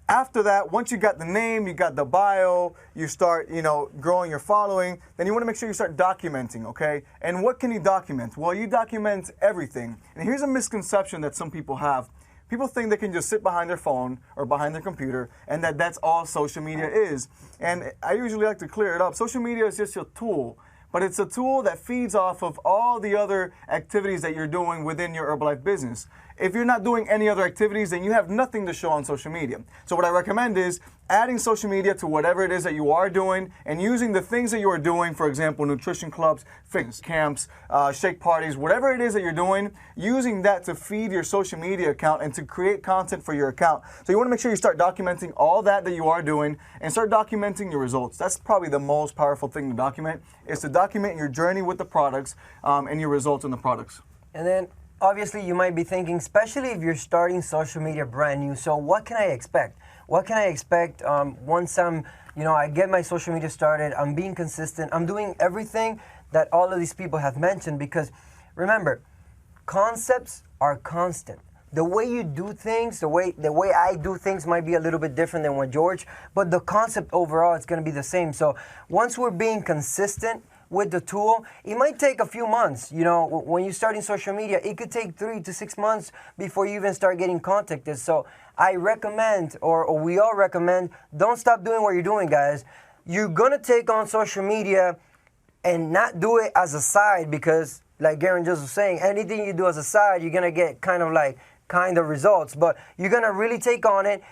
After that, once you got the name, you got the bio, you start, growing your following, then you want to make sure you start documenting, okay? And what can you document? Well, you document everything. And here's a misconception that some people have. People think they can just sit behind their phone or behind their computer and that's all social media is. And I usually like to clear it up. Social media is just a tool, but it's a tool that feeds off of all the other activities that you're doing within your Herbalife business. if you're not doing any other activities, then you have nothing to show on social media. So what I recommend is adding social media to whatever it is that you are doing and using the things that you are doing, for example, nutrition clubs, fitness camps, shake parties, whatever it is that you're doing, using that to feed your social media account and to create content for your account. So you want to make sure you start documenting all that you are doing and start documenting your results. That's probably the most powerful thing to document, is to document your journey with the products and your results in the products. And then obviously you might be thinking, especially if you're starting social media brand new, so what can I expect? What can I expect once I get my social media started, I'm being consistent, I'm doing everything that all of these people have mentioned? Because remember, concepts are constant. The way you do things, the way I do things might be a little bit different than what George, but the concept overall is going to be the same. So once we're being consistent with the tool, it might take a few months. When you're starting social media, it could take 3 to 6 months before you even start getting contacted. So I recommend, or we all recommend, don't stop doing what you're doing, guys. You're gonna take on social media and not do it as a side, because like Garen just was saying, anything you do as a side, you're gonna get kind of results. But you're gonna really take on it,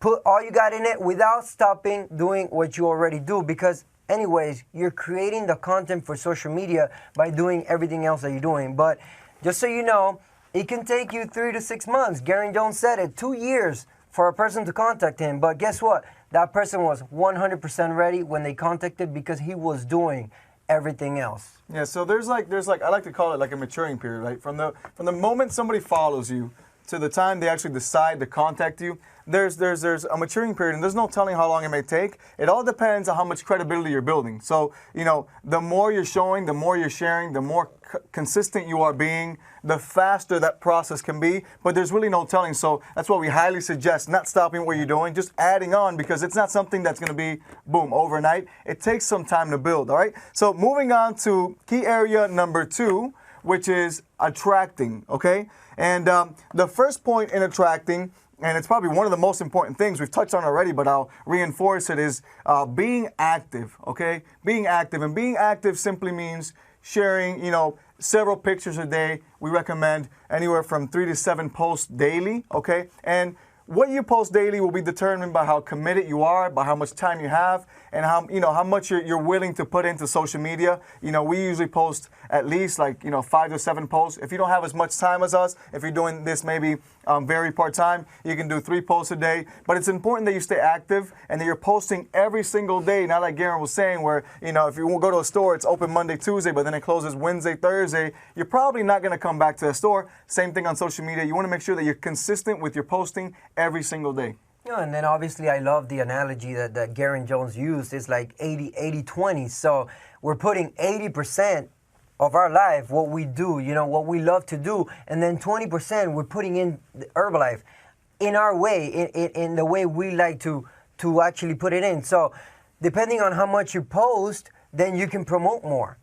put all you got in it without stopping doing what you already do, because anyways, you're creating the content for social media by doing everything else that you're doing. But just so you know, it can take you 3 to 6 months. Garen Jones said it, 2 years for a person to contact him. But guess what? That person was 100% ready when they contacted, because he was doing everything else. Yeah, so there's like I like to call it like a maturing period, right? From the moment somebody follows you to the time they actually decide to contact you, there's a maturing period, and there's no telling how long it may take. It all depends on how much credibility you're building. So, the more you're showing, the more you're sharing, the more consistent you are being, the faster that process can be. But there's really no telling. So that's why we highly suggest not stopping what you're doing, just adding on, because it's not something that's going to be, boom, overnight. It takes some time to build, all right? So moving on to key area number 2, which is attracting, okay? And the first point in attracting, and it's probably one of the most important things we've touched on already, but I'll reinforce it, is being active, okay? Being active. And being active simply means sharing, several pictures a day. We recommend anywhere from 3 to 7 posts daily, okay? And what you post daily will be determined by how committed you are, by how much time you have, and how much you're willing to put into social media. We usually post at least 5 to 7 posts. If you don't have as much time as us, if you're doing this maybe very part-time, you can do 3 posts a day. But it's important that you stay active and that you're posting every single day. Not like Garen was saying, where if you go to a store, it's open Monday, Tuesday, but then it closes Wednesday, Thursday. You're probably not going to come back to the store. Same thing on social media. You want to make sure that you're consistent with your posting every single day. Yeah, and then obviously I love the analogy that Garen Jones used. It's like 80-20. So we're putting 80% of our life, what we do, what we love to do, and then 20% we're putting in the Herbalife in our way, in the way we like to actually put it in. So depending on how much you post, then you can promote more.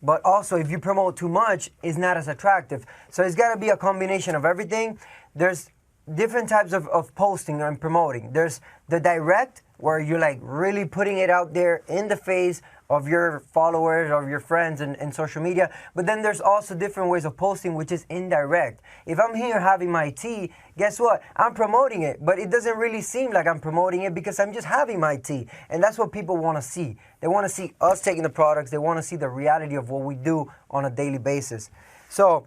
But also, if you promote too much, it's not as attractive. So it's got to be a combination of everything. There's different types of posting and promoting. There's the direct, where you're really putting it out there in the face of your followers, of your friends and social media. But then there's also different ways of posting, which is indirect. If I'm here having my tea, guess what? I'm promoting it, but it doesn't really seem like I'm promoting it, because I'm just having my tea. And that's what people want to see. They want to see us taking the products. They want to see the reality of what we do on a daily basis. So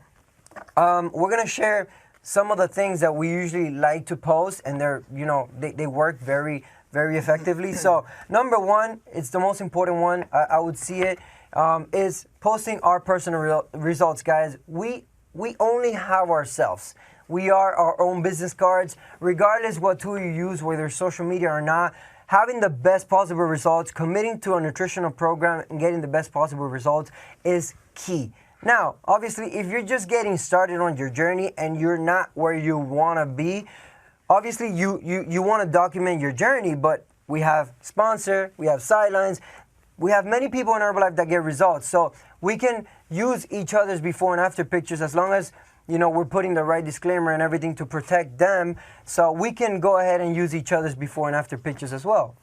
we're going to share some of the things that we usually like to post, and they work very, very effectively. So number 1, it's the most important one, I would see it, is posting our personal results, guys. We only have ourselves. We are our own business cards, regardless what tool you use, whether social media or not. Having the best possible results, committing to a nutritional program and getting the best possible results is key. Now, obviously, if you're just getting started on your journey and you're not where you want to be, obviously you want to document your journey, but we have sponsor, we have sidelines, we have many people in Herbalife that get results. So we can use each other's before and after pictures, as long as we're putting the right disclaimer and everything to protect them. So we can go ahead and use each other's before and after pictures as well.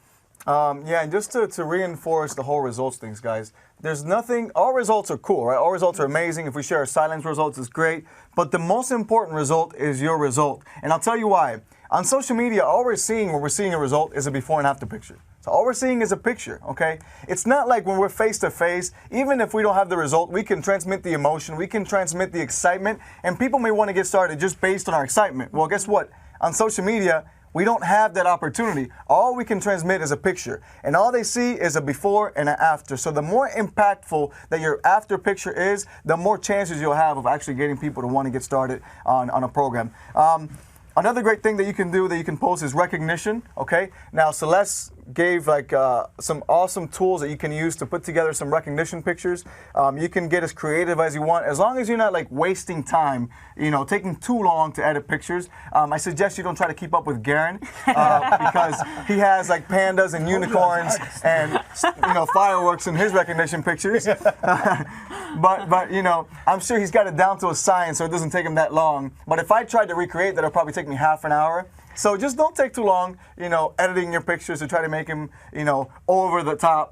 Yeah, and just to reinforce the whole results things, guys, there's nothing, all results are cool, right? All results are amazing. If we share our silence results, it's great. But the most important result is your result. And I'll tell you why. On social media, all we're seeing when we're seeing a result is a before and after picture. So all we're seeing is a picture, okay? It's not like when we're face to face, even if we don't have the result, we can transmit the emotion, we can transmit the excitement, and people may want to get started just based on our excitement. Well, guess what? On social media, we don't have that opportunity. All we can transmit is a picture, and all they see is a before and an after. So the more impactful that your after picture is, the more chances you'll have of actually getting people to want to get started on a program. Another great thing that you can do that you can post is recognition, okay? Now, Celeste gave like some awesome tools that you can use to put together some recognition pictures. You can get as creative as you want, as long as you're not like wasting time, you know, taking too long to edit pictures. I suggest you don't try to keep up with Garen because he has like pandas and unicorns and, you know, fireworks in his recognition pictures. But you know, I'm sure he's got it down to a science, so it doesn't take him that long. But if I tried to recreate that, it'll probably take me half an hour. So just don't take too long, you know, editing your pictures to try to make them, you know, over the top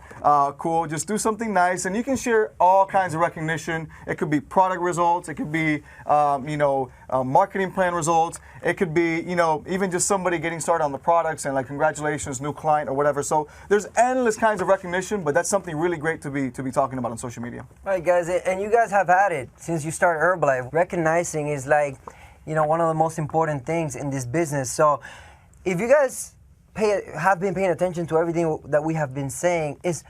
cool. Just do something nice, and you can share all kinds of recognition. It could be product results. It could be, you know, marketing plan results. It could be, you know, even just somebody getting started on the products and like congratulations, new client or whatever. So there's endless kinds of recognition, but that's something really great to be talking about on social media. All right, guys, and you guys have had it since you started Herbalife. Recognizing is like, you know, one of the most important things in this business. So if you guys have been paying attention to everything that we have been saying, is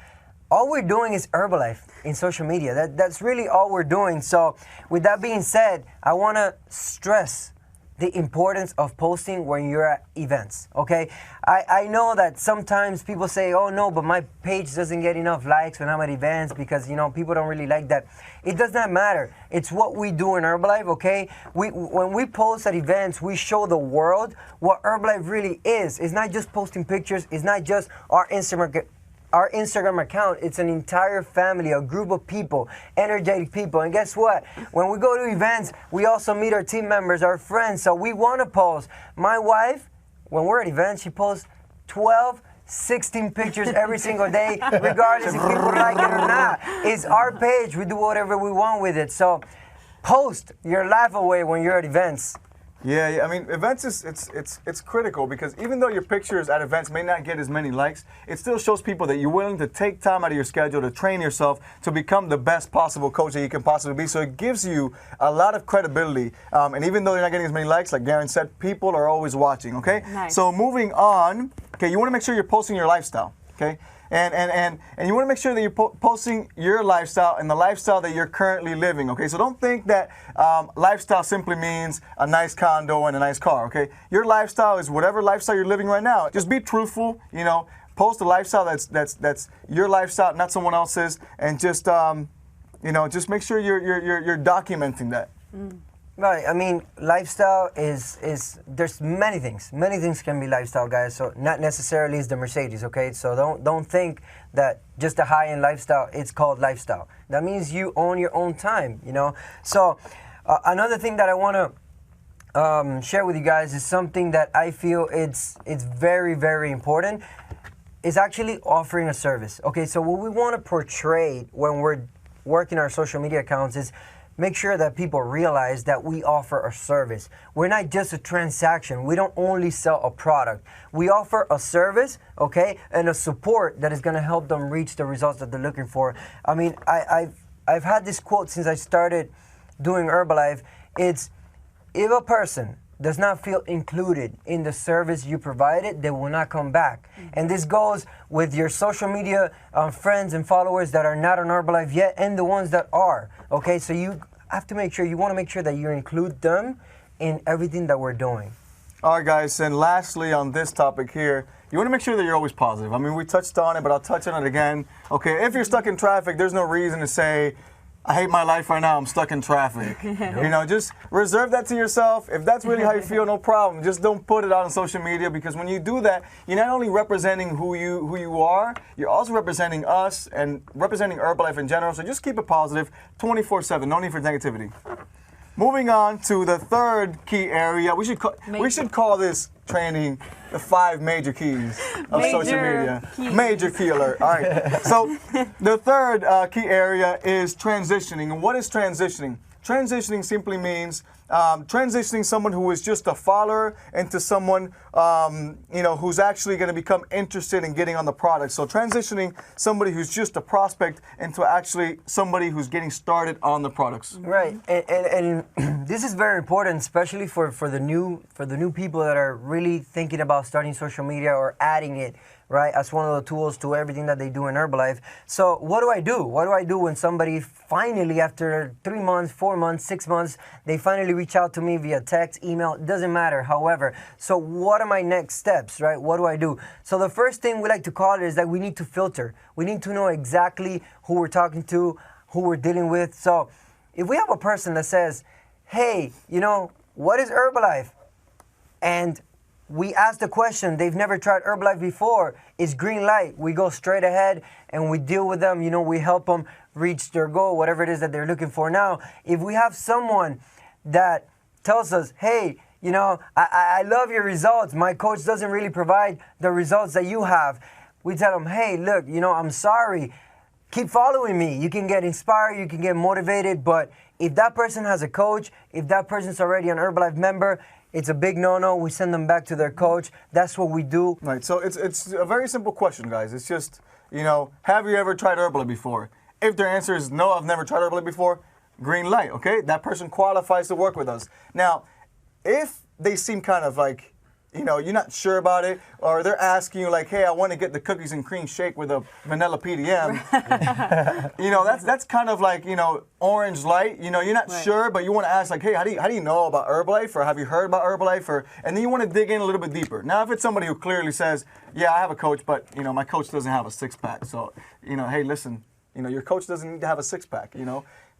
all we're doing is Herbalife in social media. That's really all we're doing. So with that being said, I want to stress the importance of posting when you're at events, okay? I know that sometimes people say, oh no, but my page doesn't get enough likes when I'm at events because, you know, people don't really like that. It does not matter. It's what we do in Herbalife, okay? When we post at events, we show the world what Herbalife really is. It's not just posting pictures. It's not just our Instagram account. It's an entire family, a group of people, energetic people. And guess what? When we go to events, we also meet our team members, our friends. So we want to post. My wife, when we're at events, she posts 12, 16 pictures every single day, regardless if people like it or not. It's our page. We do whatever we want with it. So post your life away when you're at events. Yeah, I mean, events it's critical because even though your pictures at events may not get as many likes, it still shows people that you're willing to take time out of your schedule to train yourself to become the best possible coach that you can possibly be. So it gives you a lot of credibility. And even though you're not getting as many likes, like Garen said, people are always watching, okay? Nice. So moving on, okay, you want to make sure you're posting your lifestyle, okay? And you want to make sure that you're posting your lifestyle and the lifestyle that you're currently living, okay? So don't think that lifestyle simply means a nice condo and a nice car, okay? Your lifestyle is whatever lifestyle you're living right now. Just be truthful, you know, post a lifestyle that's your lifestyle, not someone else's, and just, you know, just make sure you're documenting that. Right, I mean, lifestyle is there's many things. Many things can be lifestyle, guys. So not necessarily is the Mercedes, okay? So don't think that just a high-end lifestyle, it's called lifestyle. That means you own your own time, you know? So another thing that I want to share with you guys is something that I feel it's very, very important. Is actually offering a service, okay? So what we want to portray when we're working our social media accounts is make sure that people realize that we offer a service. We're not just a transaction. We don't only sell a product. We offer a service, okay, and a support that is going to help them reach the results that they're looking for. I mean, I've had this quote since I started doing Herbalife. It's, if a person does not feel included in the service you provided, they will not come back. And this goes with your social media friends and followers that are not on Herbalife yet and the ones that are. Okay, so you have to make sure, you want to make sure that you include them in everything that we're doing. All right, guys, and lastly on this topic here, you want to make sure that you're always positive. I mean, we touched on it, but I'll touch on it again. Okay, if you're stuck in traffic, there's no reason to say, I hate my life right now, I'm stuck in traffic. You know, just reserve that to yourself. If that's really how you feel, no problem. Just don't put it out on social media, because when you do that, you're not only representing who you are, you're also representing us and representing Herbalife in general. So just keep it positive 24/7. No need for negativity. moving on to the third key area. We should call this training the 5 major keys of social media. Keys. Major key alert. All right. So the third key area is transitioning. And what is transitioning? Transitioning simply means transitioning someone who is just a follower into someone who's actually going to become interested in getting on the product. So transitioning somebody who's just a prospect into actually somebody who's getting started on the products. Right, and this is very important, especially for the new people that are really thinking about starting social media or adding it, right, as one of the tools to everything that they do in Herbalife. So what do I do? What do I do when somebody finally, after 3 months, 4 months, 6 months, they finally reach out to me via text, email, it doesn't matter, however. So what are my next steps, right? What do I do? So the first thing we like to call it is that we need to filter. We need to know exactly who we're talking to, who we're dealing with. So if we have a person that says, hey, what is Herbalife? And we ask the question, they've never tried Herbalife before, it's green light. We go straight ahead and we deal with them, we help them reach their goal, whatever it is that they're looking for. Now, if we have someone that tells us, hey, I love your results, my coach doesn't really provide the results that you have, we tell them, hey, look, I'm sorry, keep following me. You can get inspired, you can get motivated, but if that person has a coach, if that person's already an Herbalife member, it's a big no-no. We send them back to their coach. That's what we do. Right. So it's a very simple question, guys. It's just, have you ever tried Herbalife before? If their answer is no, I've never tried Herbalife before, green light, okay? That person qualifies to work with us. Now, if they seem kind of like, you're not sure about it, or they're asking you like, hey, I want to get the cookies and cream shake with a vanilla PDM, that's kind of like, orange light, you're not sure, but you want to ask like, hey, how do you know about Herbalife, or have you heard about Herbalife, and then you want to dig in a little bit deeper. Now, if it's somebody who clearly says, yeah, I have a coach, but, my coach doesn't have a six-pack, so, hey, listen, your coach doesn't need to have a six-pack,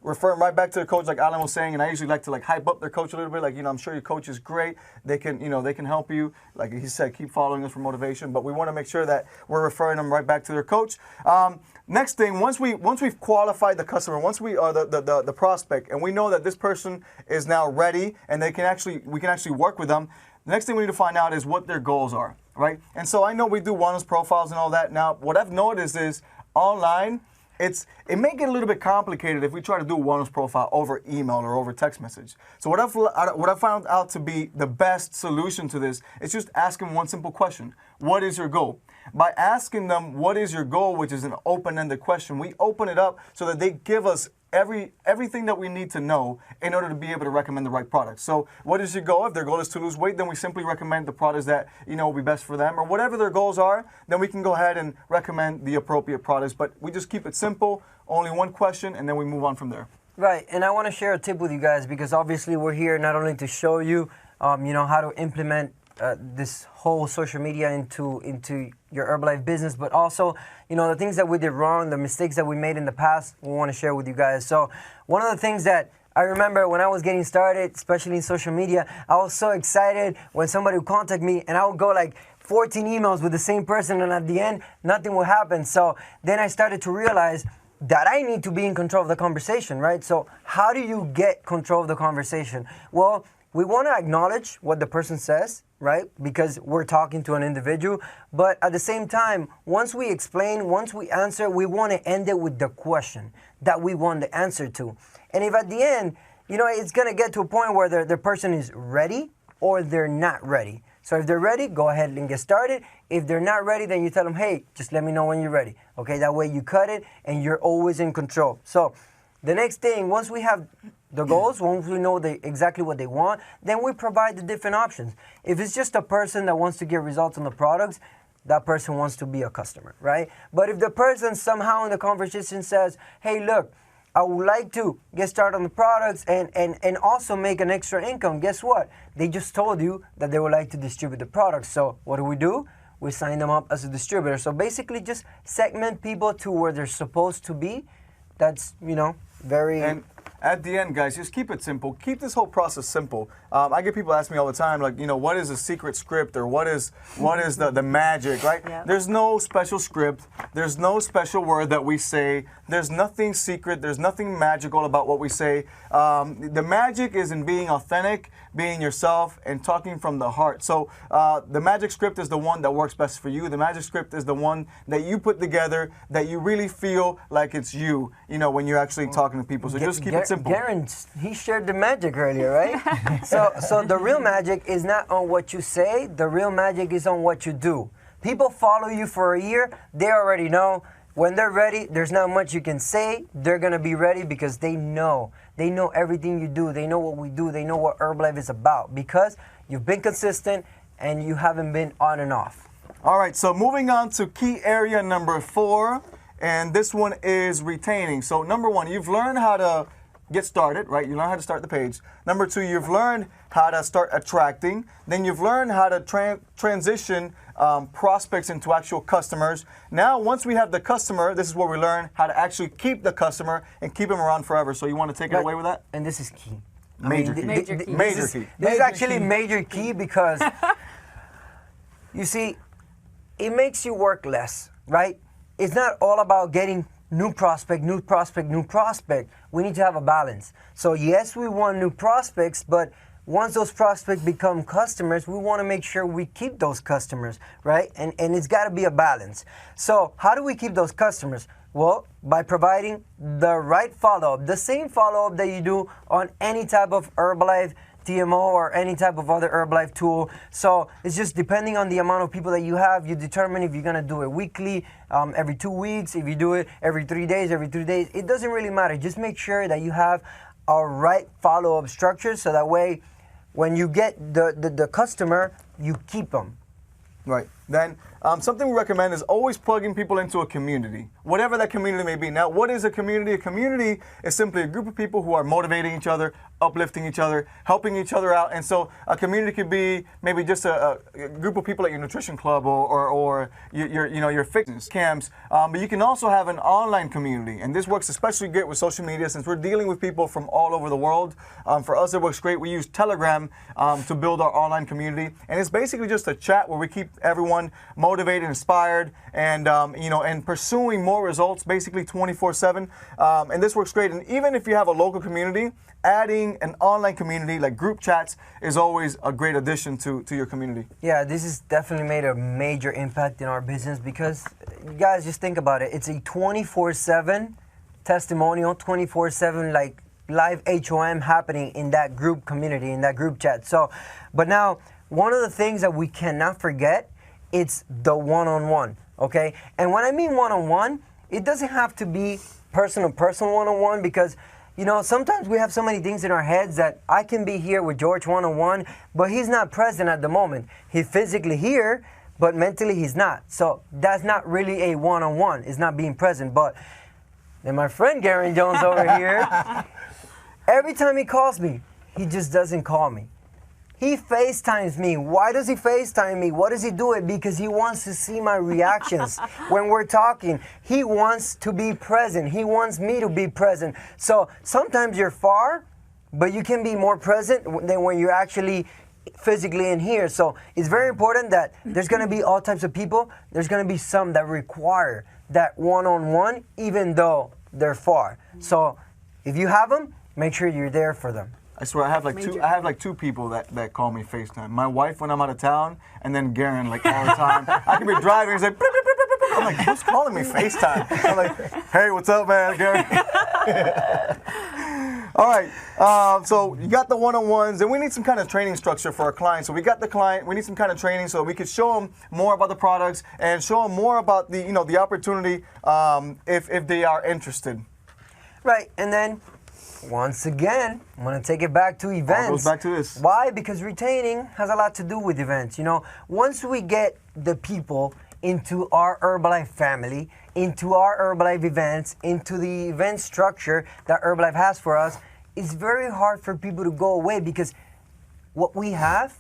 refer them right back to the coach, like Alan was saying, and I usually like to hype up their coach a little bit. Like, I'm sure your coach is great. They can, they can help you. Like he said, keep following us for motivation. But we want to make sure that we're referring them right back to their coach. Next thing, once we've qualified the customer, once we are the prospect, and we know that this person is now ready, and we can actually work with them. The next thing we need to find out is what their goals are, right? And so I know we do wellness profiles and all that. Now, what I've noticed is online, it may get a little bit complicated if we try to do a wellness profile over email or over text message. So what I found out to be the best solution to this is just asking one simple question. What is your goal? By asking them what is your goal, which is an open-ended question, we open it up so that they give us everything that we need to know in order to be able to recommend the right product. So what is your goal? If their goal is to lose weight, then we simply recommend the products that will be best for them, or whatever their goals are, then we can go ahead and recommend the appropriate products. But we just keep it simple, only one question, and then we move on from there. Right, and I want to share a tip with you guys, because obviously we're here not only to show you how to implement this whole social media into your Herbalife business, but also, the things that we did wrong, the mistakes that we made in the past, we want to share with you guys. So one of the things that I remember when I was getting started, especially in social media, I was so excited when somebody would contact me, and I would go like 14 emails with the same person, and at the end, nothing would happen. So then I started to realize that I need to be in control of the conversation, right? So how do you get control of the conversation? Well, we want to acknowledge what the person says, right? Because we're talking to an individual. But at the same time, once we explain, once we answer, we want to end it with the question that we want the answer to. And if at the end, it's going to get to a point where the person is ready or they're not ready. So if they're ready, go ahead and get started. If they're not ready, then you tell them, hey, just let me know when you're ready. Okay, that way you cut it and you're always in control. So the next thing, once we have the goals, once we know exactly what they want, then we provide the different options. If it's just a person that wants to get results on the products, that person wants to be a customer, right? But if the person somehow in the conversation says, hey, look, I would like to get started on the products and also make an extra income, guess what? They just told you that they would like to distribute the products. So what do? We sign them up as a distributor. So basically just segment people to where they're supposed to be. That's, very... At the end, guys, just keep it simple. Keep this whole process simple. I get people ask me all the time, like, what is a secret script, or what is the magic, right? Yep. There's no special script. There's no special word that we say. There's nothing secret. There's nothing magical about what we say. The magic is in being authentic, being yourself, and talking from the heart. So the magic script is the one that works best for you. The magic script is the one that you put together, that you really feel like it's you, when you're actually talking to people. So just keep it simple. Garen, he shared the magic earlier, right? So the real magic is not on what you say. The real magic is on what you do. People follow you for a year. They already know. When they're ready, there's not much you can say. They're going to be ready because they know. They know everything you do. They know what we do. They know what Herbalife is about because you've been consistent and you haven't been on and off. All right, so moving on to key area number 4, and this one is retaining. So number 1, you've learned how to get started, right? You learn how to start the page. Number 2, you've learned how to start attracting. Then you've learned how to transition prospects into actual customers. Now, once we have the customer, this is where we learn how to actually keep the customer and keep them around forever. So you want to take it away with that? And this is key. Major key. Major key. Major key. This is actually major key because, you see, it makes you work less, right? It's not all about getting new prospect. We need to have a balance. So yes, we want new prospects, but once those prospects become customers, we want to make sure we keep those customers, right? And it's got to be a balance. So how do we keep those customers? Well, by providing the right follow-up, the same follow-up that you do on any type of Herbalife TMO or any type of other Herbalife tool. So it's just depending on the amount of people that you have, you determine if you're going to do it weekly, every 2 weeks, if you do it every 3 days, it doesn't really matter. Just make sure that you have a right follow-up structure so that way when you get the customer, you keep them. Right. Then something we recommend is always plugging people into a community, whatever that community may be. Now, what is a community? A community is simply a group of people who are motivating each other, uplifting each other, helping each other out. And so a community could be maybe just a group of people at your nutrition club or your fitness camps. But you can also have an online community. And this works especially good with social media since we're dealing with people from all over the world. For us, it works great. We use Telegram to build our online community. And it's basically just a chat where we keep everyone motivated, inspired, and and pursuing more results basically 24/7. And this works great. And even if you have a local community, adding an online community like group chats is always a great addition to your community. Yeah, this has definitely made a major impact in our business because, you guys, just think about it. It's a 24/7 testimonial, 24/7 like live HOM happening in that group community, in that group chat. So, but now, one of the things that we cannot forget, it's the one-on-one, okay? And when I mean one-on-one, it doesn't have to be person-to-person one-on-one because, sometimes we have so many things in our heads that I can be here with George one-on-one, but he's not present at the moment. He's physically here, but mentally he's not. So that's not really a one-on-one. It's not being present. But then my friend Garen Jones over here, every time he calls me, he just doesn't call me. He FaceTimes me. Why does he FaceTime me? What does he do it? Because he wants to see my reactions when we're talking. He wants to be present. He wants me to be present. So sometimes you're far, but you can be more present than when you're actually physically in here. So it's very important that there's going to be all types of people. There's going to be some that require that one-on-one, even though they're far. So if you have them, make sure you're there for them. I swear, I have like two people that call me FaceTime. My wife when I'm out of town, and then Garen like all the time. I can be driving, he's like, beep, beep, beep, beep, beep. I'm like, who's calling me FaceTime? I'm like, hey, what's up, man, Garen? All right, so you got the one-on-ones, and we need some kind of training structure for our clients. So we got the client, we need some kind of training so we could show them more about the products and show them more about the the opportunity if they are interested. Right, and then once again, I'm going to take it back to events. All goes back to this. Why? Because retaining has a lot to do with events. Once we get the people into our Herbalife family, into our Herbalife events, into the event structure that Herbalife has for us, it's very hard for people to go away because what we have,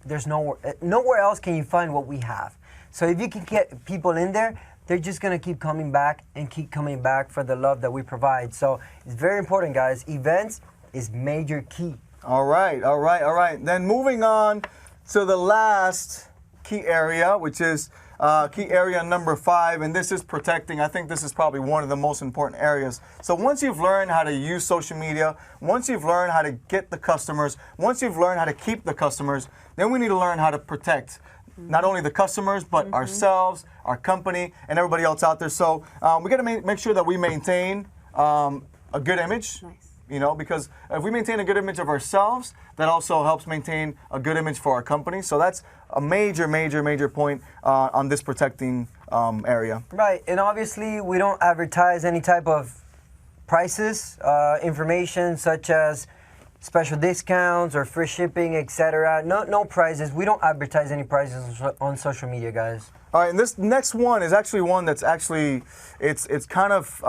there's nowhere else can you find what we have. So if you can get people in there, they're just going to keep coming back and keep coming back for the love that we provide. So it's very important, guys. Events is major key. All right. Then moving on to the last key area, which is key area number 5, and this is protecting. I think this is probably one of the most important areas. So once you've learned how to use social media, once you've learned how to get the customers, once you've learned how to keep the customers, then we need to learn how to protect not only the customers, but ourselves, our company, and everybody else out there. So we got to make sure that we maintain a good image. Nice. You know, because if we maintain a good image of ourselves, that also helps maintain a good image for our company. So that's a major point on this protecting area. Right, and obviously we don't advertise any type of prices, information such as special discounts or free shipping, etc. No prices. We don't advertise any prices on social media, guys. All right, and this next one is actually one that's actually, it's kind of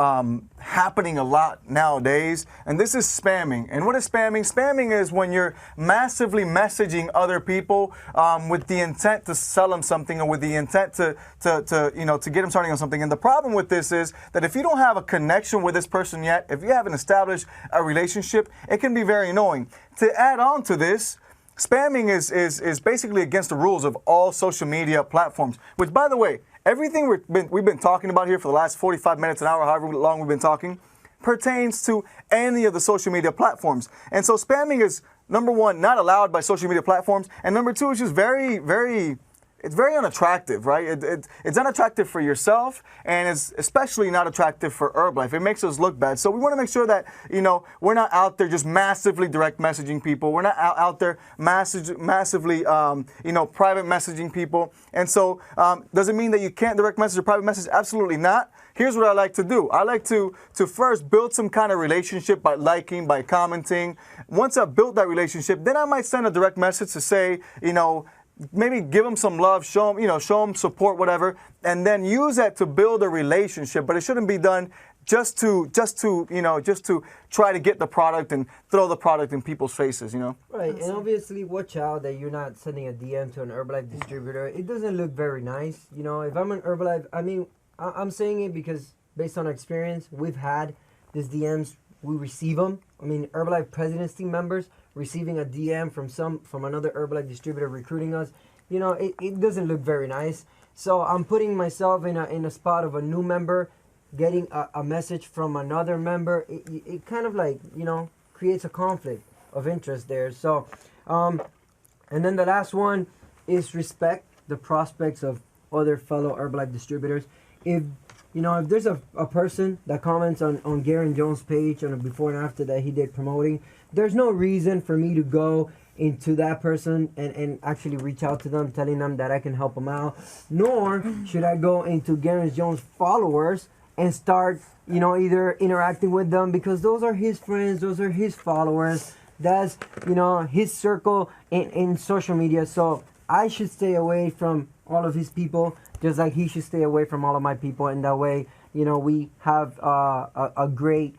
happening a lot nowadays, and this is spamming. And what is spamming? Spamming is when you're massively messaging other people with the intent to sell them something or with the intent to get them starting on something. And the problem with this is that if you don't have a connection with this person yet, if you haven't established a relationship, it can be very annoying. To add on to this, spamming is basically against the rules of all social media platforms, which, by the way, everything we've been talking about here for the last 45 minutes, an hour, however long we've been talking, pertains to any of the social media platforms. And so spamming is, number one, not allowed by social media platforms, and number two, it's just it's very unattractive, right? It's unattractive for yourself, and it's especially not attractive for Herbalife. It makes us look bad. So we want to make sure that, we're not out there just massively direct messaging people. We're not out there massively, private messaging people. And so does it mean that you can't direct message or private message? Absolutely not. Here's what I like to do. I like to first build some kind of relationship by liking, by commenting. Once I've built that relationship, then I might send a direct message to say, maybe give them some love, show them support, whatever, and then use that to build a relationship. But it shouldn't be done just to try to get the product and throw the product in people's faces, Right, and obviously watch out that you're not sending a DM to an Herbalife distributor. It doesn't look very nice. If I'm an Herbalife, I'm saying it because based on experience, we've had these DMs, we receive them. Herbalife President's team members receiving a DM from another Herbalife distributor recruiting us, it doesn't look very nice. So I'm putting myself in a spot of a new member, getting a message from another member. It kind of creates a conflict of interest there. So, and then the last one is respect the prospects of other fellow Herbalife distributors. If there's a person that comments on Garen Jones' page on a before and after that he did promoting, there's no reason for me to go into that person and actually reach out to them, telling them that I can help them out. Nor should I go into Garen Jones' followers and start, either interacting with them, because those are his friends, those are his followers. That's, his circle in social media. So I should stay away from all of his people, just like he should stay away from all of my people. And that way, we have a great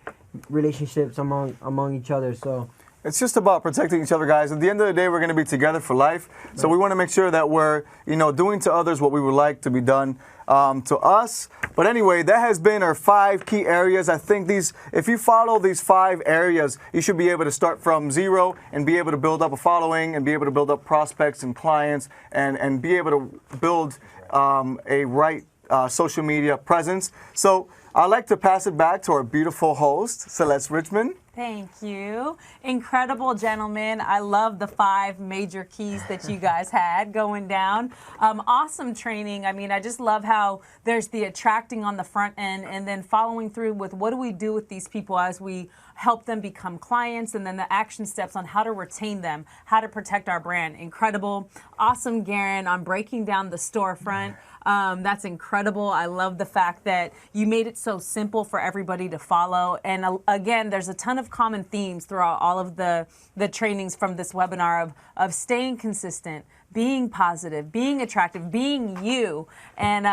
relationships among each other. So it's just about protecting each other, guys. At the end of the day, we're going to be together for life. Right. So we want to make sure that we're, doing to others what we would like to be done to us. But anyway, that has been our 5 key areas. I think if you follow these 5 areas, you should be able to start from zero and be able to build up a following and be able to build up prospects and clients and be able to build a right social media presence. So I'd like to pass it back to our beautiful host, Celeste Richmond. Thank you. Incredible, gentlemen. I love the 5 major keys that you guys had going down. Awesome training. I just love how there's the attracting on the front end and then following through with what do we do with these people as we help them become clients, and then the action steps on how to retain them, how to protect our brand. Incredible. Awesome, Garen, on breaking down the storefront. That's incredible. I love the fact that you made it so simple for everybody to follow. And again, there's a ton of common themes throughout all of the trainings from this webinar of staying consistent, being positive, being attractive, being you. And,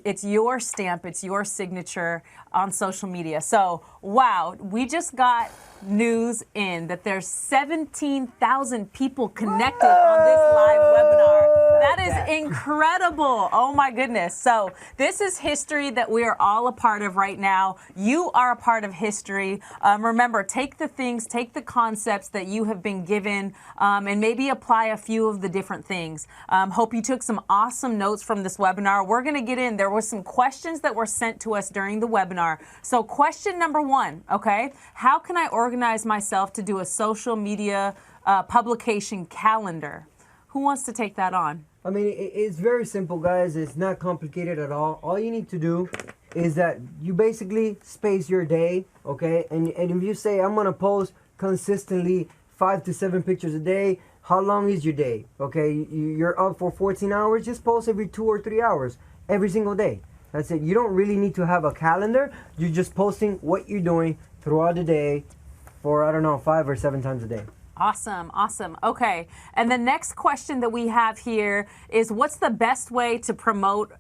it's your stamp, it's your signature on social media. So, wow, we just got news in that there's 17,000 people connected on this live webinar. That is incredible. Oh my goodness. So this is history that we are all a part of right now. You are a part of history. Remember, take the things, take the concepts that you have been given, and maybe apply a few of the different things. Hope you took some awesome notes from this webinar. We're going to get in. There were some questions that were sent to us during the webinar. So question number 1, okay? How can I organize myself to do a social media publication calendar? Who wants to take that on? I mean, it's very simple, guys. It's not complicated at all. All you need to do is that you basically space your day, okay? And if you say, I'm going to post consistently 5 to 7 pictures a day, how long is your day? Okay, you're up for 14 hours, just post every 2 or 3 hours, every single day. That's it. You don't really need to have a calendar. You're just posting what you're doing throughout the day for, I don't know, 5 or 7 times a day. Awesome, awesome. Okay, and the next question that we have here is, what's the best way to promote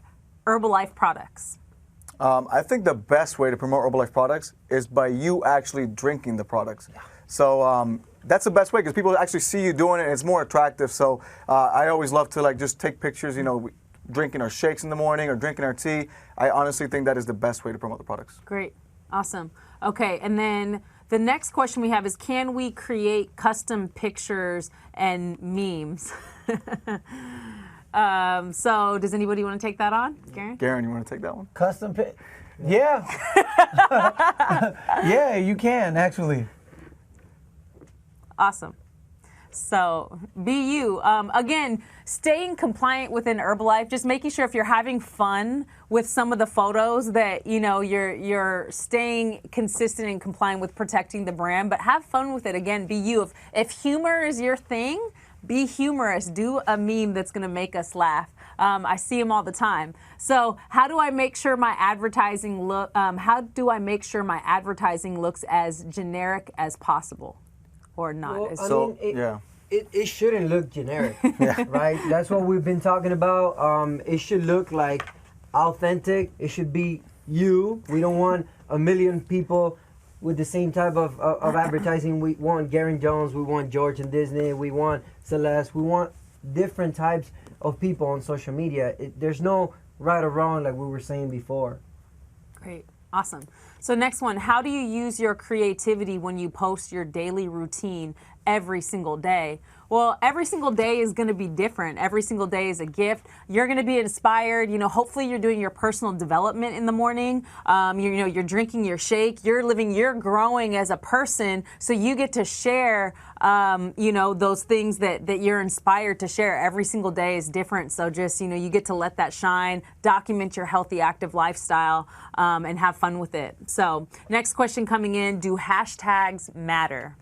Herbalife products? I think the best way to promote Herbalife products is by you actually drinking the products. Yeah. So that's the best way, because people actually see you doing it and it's more attractive. So I always love to just take pictures, drinking our shakes in the morning or drinking our tea. I honestly think that is the best way to promote the products. Great, awesome. Okay, and then the next question we have is, can we create custom pictures and memes? So does anybody want to take that on? Garen, you want to take that one? Custom pic? Yeah. Yeah, you can, actually. Awesome. So be you. Again, staying compliant within Herbalife, just making sure if you're having fun with some of the photos that, you're staying consistent and compliant with protecting the brand, but have fun with it. Again, be you. If humor is your thing, be humorous. Do a meme that's going to make us laugh. I see them all the time. So how do I make sure my advertising looks as generic as possible? Or not? Well, it shouldn't look generic, right? That's what we've been talking about. It should look like authentic. It should be you. We don't want a million people with the same type of advertising. We want Garen Jones. We want George and Disney. We want Celeste. We want different types of people on social media. There's no right or wrong, like we were saying before. Great. Awesome. So next one, how do you use your creativity when you post your daily routine every single day? Well, every single day is going to be different. Every single day is a gift. You're going to be inspired. Hopefully you're doing your personal development in the morning. You're drinking your shake. You're growing as a person. So you get to share, those things that you're inspired to share. Every single day is different. So just, you get to let that shine, document your healthy, active lifestyle, and have fun with it. So next question coming in, do hashtags matter?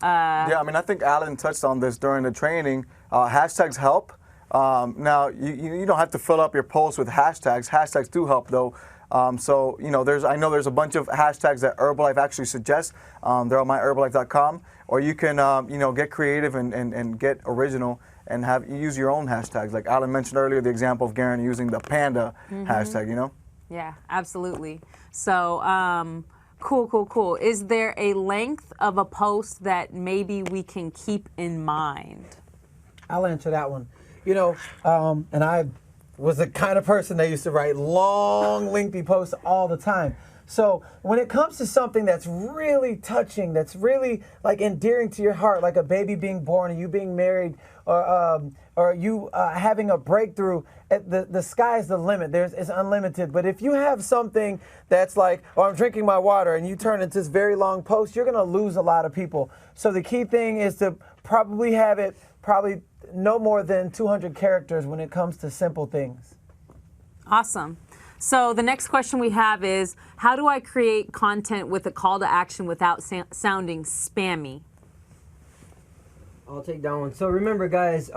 Yeah, I think Alan touched on this during the training. Hashtags help. Now, you don't have to fill up your posts with hashtags. Hashtags do help, though. I know there's a bunch of hashtags that Herbalife actually suggests. They're on myherbalife.com. Or you can, get creative and get original and use your own hashtags. Like Alan mentioned earlier, the example of Garen using the panda hashtag, Yeah, absolutely. So, Cool. Is there a length of a post that maybe we can keep in mind? I'll answer that one. And I was the kind of person that used to write long, lengthy posts all the time. So when it comes to something that's really touching, that's really endearing to your heart, like a baby being born or you being married or you having a breakthrough, the sky's the limit. It's unlimited. But if you have something that's like, I'm drinking my water, and you turn into this very long post, you're going to lose a lot of people. So the key thing is to probably have it no more than 200 characters when it comes to simple things. Awesome. So the next question we have is, how do I create content with a call to action without sounding spammy? I'll take that one. So remember, guys,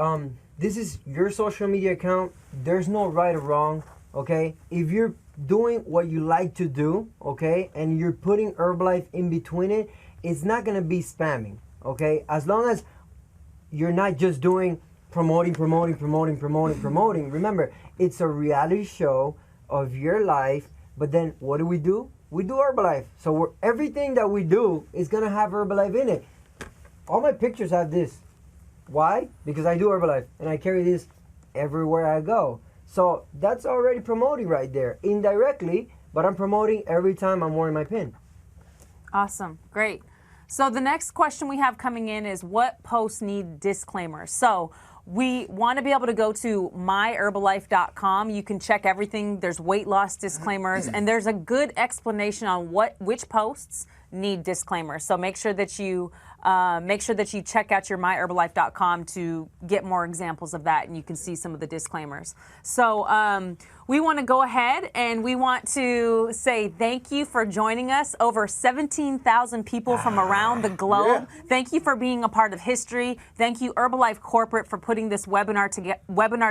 this is your social media account. There's no right or wrong, okay? If you're doing what you like to do, okay, and you're putting Herbalife in between it, it's not going to be spamming, okay? As long as you're not just doing promoting. Remember, it's a reality show of your life, but then what do? We do Herbalife. So everything that we do is going to have Herbalife in it. All my pictures have this. Why? Because I do Herbalife, and I carry this everywhere I go. So that's already promoting right there, indirectly, but I'm promoting every time I'm wearing my pin. Awesome. Great. So the next question we have coming in is, what posts need disclaimers? So we want to be able to go to myherbalife.com. You can check everything. There's weight loss disclaimers, and there's a good explanation on which posts need disclaimers. So make sure that you check out your myherbalife.com to get more examples of that, and you can see some of the disclaimers. So we want to go ahead and we want to say thank you for joining us. Over 17,000 people from around the globe. Yeah. Thank you for being a part of history. Thank you, Herbalife Corporate, for putting this webinar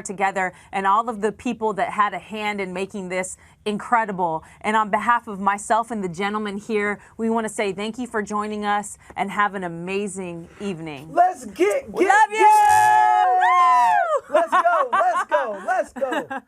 together, and all of the people that had a hand in making this incredible. And on behalf of myself and the gentleman here, we want to say thank you for joining us and have an amazing evening. Let's get love you! Let's go.